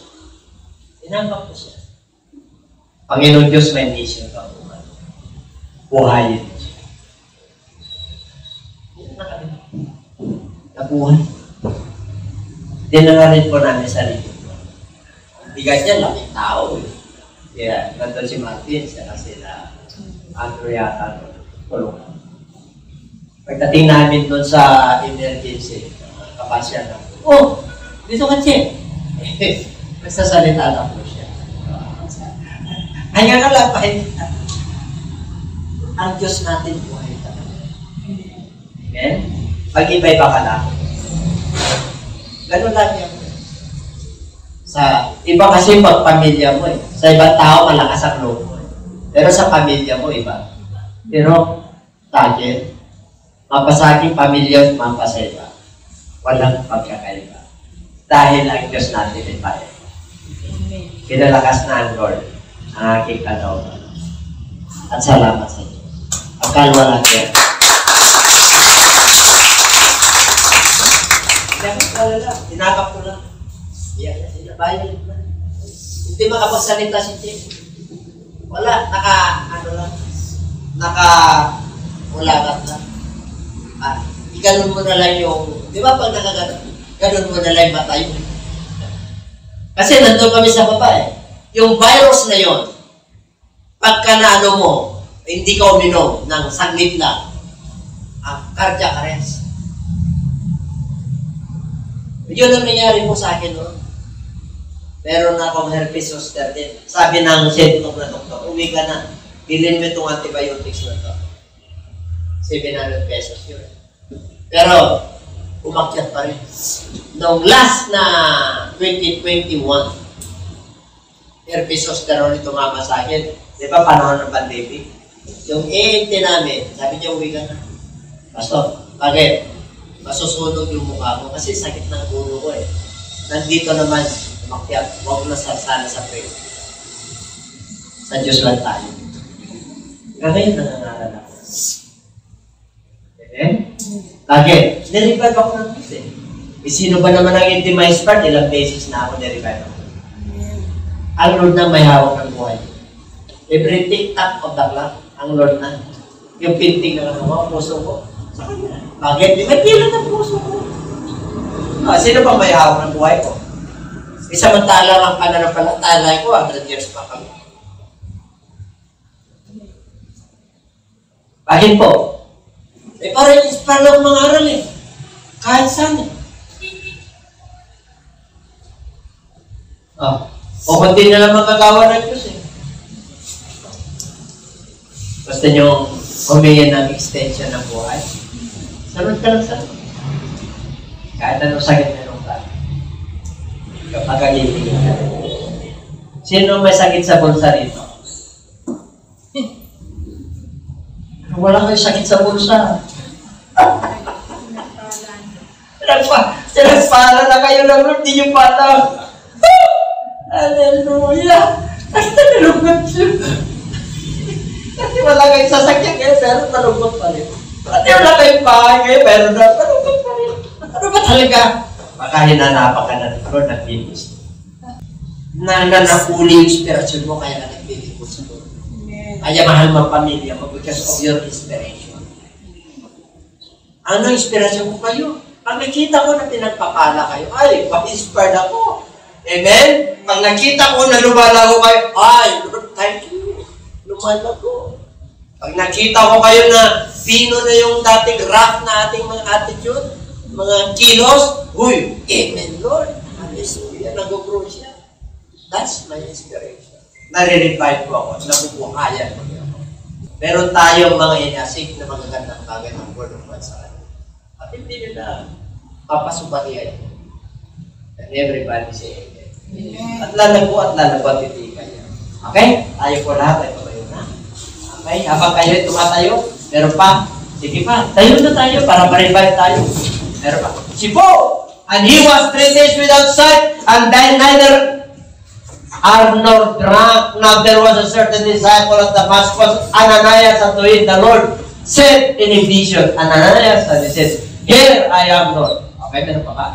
Inakap ko siya. Panginoon Diyos, may mission ka po. Buhayin siya. Nabuhay. Dinangarin po namin sarili ko. Bigat niya, laking tao. Kaya, ganito si Martin, siya kasi na Andrew yata, tulungan. Pagdating namin doon sa emergency, kapasya na, "Oh, dito ka, Che." Nagsasalita na po siya. Hanggang kalapay. Ang Diyos natin buhay talaga. Amen? Pag-iba-iba ka lang. Ganun lang yan. Sa iba kasi pag pamilya mo Sa ibang tao, malakas ang loob mo Pero sa pamilya mo, iba. Pero, target, mapa sa aking pamilya, mapa sa iba. Walang pagkakaiba. Dahil ang Diyos natin ay tayo. Pinalakas na ang Lord ang aking kalooban. At salamat sa Diyos. Pagkalwa natin. Tinakap ko lang. Iyan na sila. Bayan na. Hindi makapagsalita si Tim. Wala. Naka-ulagat na. Iganon mo na lang yung, di ba pag ganon mo na lang yung mata yun. Kasi nandun kami sa baba Yung virus na yon, pagka naano mo, hindi ka uminom ng saglit lang, cardiac arrest. Yun ang nangyari po sa akin noon. Meron na akong herpes zoster din. Sabi ng sentong na doktor, uwi ka na, bilhin mo itong antibiotics na to. 700 pesos yun. Pero, umakyat pa rin. Noong last na 2021, herpes zoster ulit tumama sa akin. Di ba, panahon ng pandemic? Yung ENT namin, sabi niya, uwi ka na. Pastor, bakit? Masusunog yung mukha mo kasi sakit ng ulo ko Nandito naman, umakyat, huwag na sana sa prayer. Sa Diyos lang tayo. Ngayon, nangangaral ako. Bakit? Nirivive ako ng Diyos Sino ba naman ang intimate part? Ilang beses na ako nirivive ako. Ang Lord na may hawak ng buhay. Every tick-tock of the clock, ang Lord na. Yung pinting na naman, puso ko. Sa kanya. Bakit? May pila ng puso ko. Sino ba may hawak ng buhay ko? Samantala ang pananampalataya ko, 100 years pa kami. Bakit po? Parang inspire lang mga aral Kahit saan O kunti na lang magagawa ng Diyos Basta nyo humingi ng extension ng buhay. Sanod ka lang sanod. Kahit anong sakit meron ka. Kapag kagigilin ka. Sino may sakit sa bulsa rito? Wala kayo sakit sa bulsa. Sinagpala na kayo ng Lord, di yung patang. Hallelujah! Kasi nalungkot siya. Kasi wala kayong sasakyan kayo, pero nalungkot pa rin. Kasi wala kayong bahay kayo, pero nalungkot pa rin. Ano ba talaga? Baka hinanapan ka na ng Lord, nag-finish. Nananakuli yung inspirasyon mo, kaya ka nag-finish mo sa Lord. Kaya mahal mo ang pamilya mo because of your inspiration. Ano inspirasyon mo kayo? Pag nakita ko na pinagpapala kayo, ay, pa-inspired ako. Amen? Pag nakita ko na lumala ko kayo, ay, Lord, thank you. Lumala ko. Pag nakita ko kayo na pino na yung dating rough na ating mga attitude, mga kilos, huy, amen, Lord. Hallelujah, nag-grow siya. That's my inspiration. Nare-revive ko ako, nabubuhayan ko niya ako. Meron tayong mga inasik na magagandang bagay ng Word of God sa atin. At hindi nila papasubalihan. And everybody say amen. At lalago titigan niya. Okay? Tayo po lahat ay tumayo na. Okay? Habang kayo tumatayo, meron pa. Sige pa, tayo na tayo para ma-revive tayo. Meron pa. Si Paul, and he was 3 days without sight, and then neither are nor drunk. Now there was a certain disciple at Damascus, Ananias, unto him the Lord said in a vision, Ananias, and he said, here I am, Lord. Okay, meron pa ba?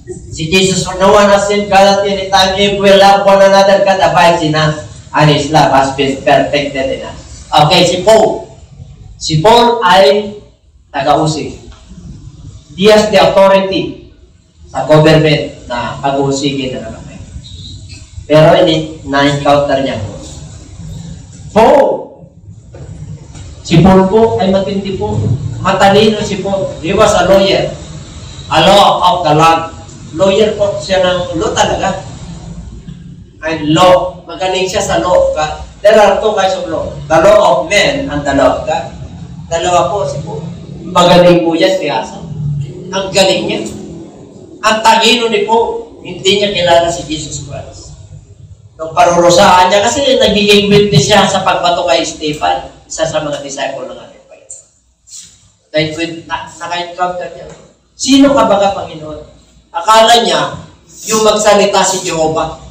Si Jesus, for no one has seen God at any time. If we love one another, God abides in us, and His love has been perfected in us. Okay, si Paul. Si Paul ay taga-usig. He has the authority sa government na pag-uusigin na naman. Pero na-encounter niya po. Paul! Si Paul po ay matindi po. Matalino si Paul. He was a lawyer. A law of the land. Lawyer po siya ng law talaga. And law. Magaling siya sa law of God. There are two kinds of law. The law of men and the law of God. Dalawa po si Paul. Magaling po yan si Asa. Ang galing niya. Ang talino ni Paul. Hindi niya kilala si Jesus Christ. Nung parurusahan niya, kasi nagiging witness siya sa pagbato kay Stephen, isa sa mga disciple ng ating Panginoon. Dahil naka-encounter niya. Sino ka ba ka, Panginoon? Akala niya, yung magsalita si Jehovah,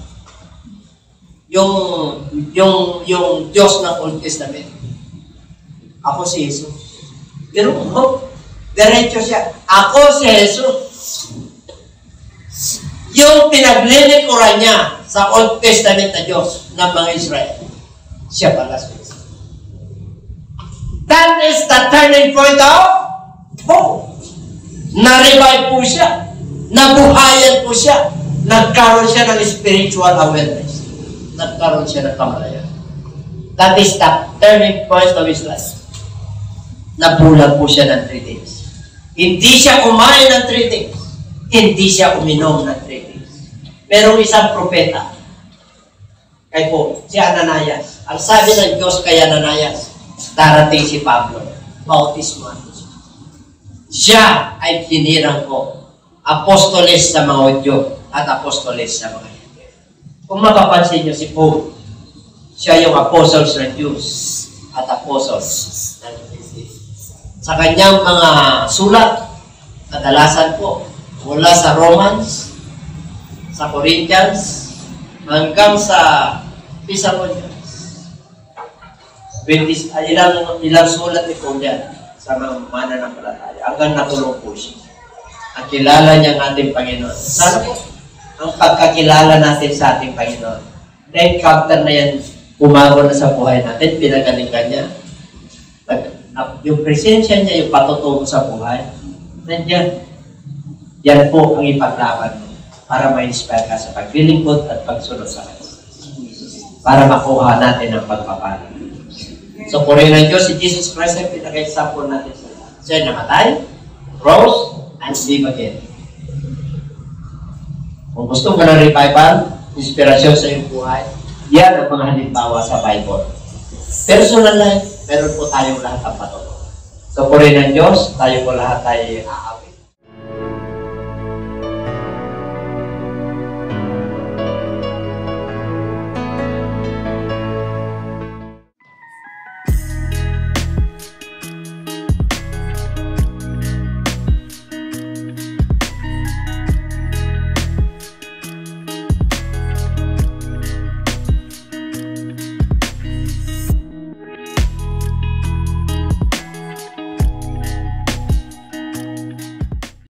yung Diyos ng Old Testament. Ako si Jesus. Pero, diretso siya. Ako si Jesus. Yung pinaglilikuran niya sa Old Testament na Diyos ng mga Israel, siya pala si Jesus. That is the turning point of Paul. Na-revive po siya. Nabuhayan po siya. Nagkaroon siya ng spiritual awareness. Nagkaroon siya ng kamalayan. That is the turning point of his life. Nabulag po siya ng 3 days. Hindi siya kumain ng 3 days. Hindi siya uminom ng 3 days. Merong isang propeta, kay Paul, si Ananias. Ang sabi ng Diyos kay Ananias, darating si Pablo, bautismo. Siya ay pinirang ko, apostoles sa mga Hudyo at apostoles sa mga Hindi. Kung mapapansin niyo si Paul, siya yung apostles ng Jews at apostles ng Hindi. Sa kanyang mga sulat, kadalasan po, mula sa Romans, sa Corinthians, hanggang sa Thessalonians. Ilang sulat ni Paul yan sa mga mananampalataya. Hanggang nakulong po siya. Ang kilala niya ang ating Panginoon. Sana po, ang pagkakilala natin sa ating Panginoon. Na-encounter na yan, umago na sa buhay natin, pinagalingan niya. Yung presensya niya, yung patutungo sa buhay, nandiyan. Yan po ang ipaglaban mo para ma-inspire ka sa paglilingkod at pagsunod sa Kanya. Para makuha natin ang pagpapala. So, purihin ng Diyos, si Jesus Christ ay pinaka-example natin sa lahat. Siya namatay, rose, and live again. Kung gusto mo ng revival, inspirasyon sa iyong buhay, yan ang mga halimbawa sa Bible. Personal life, meron po tayong lahat ang patuloy. So, purihin ng Diyos, tayo po lahat ay aawit.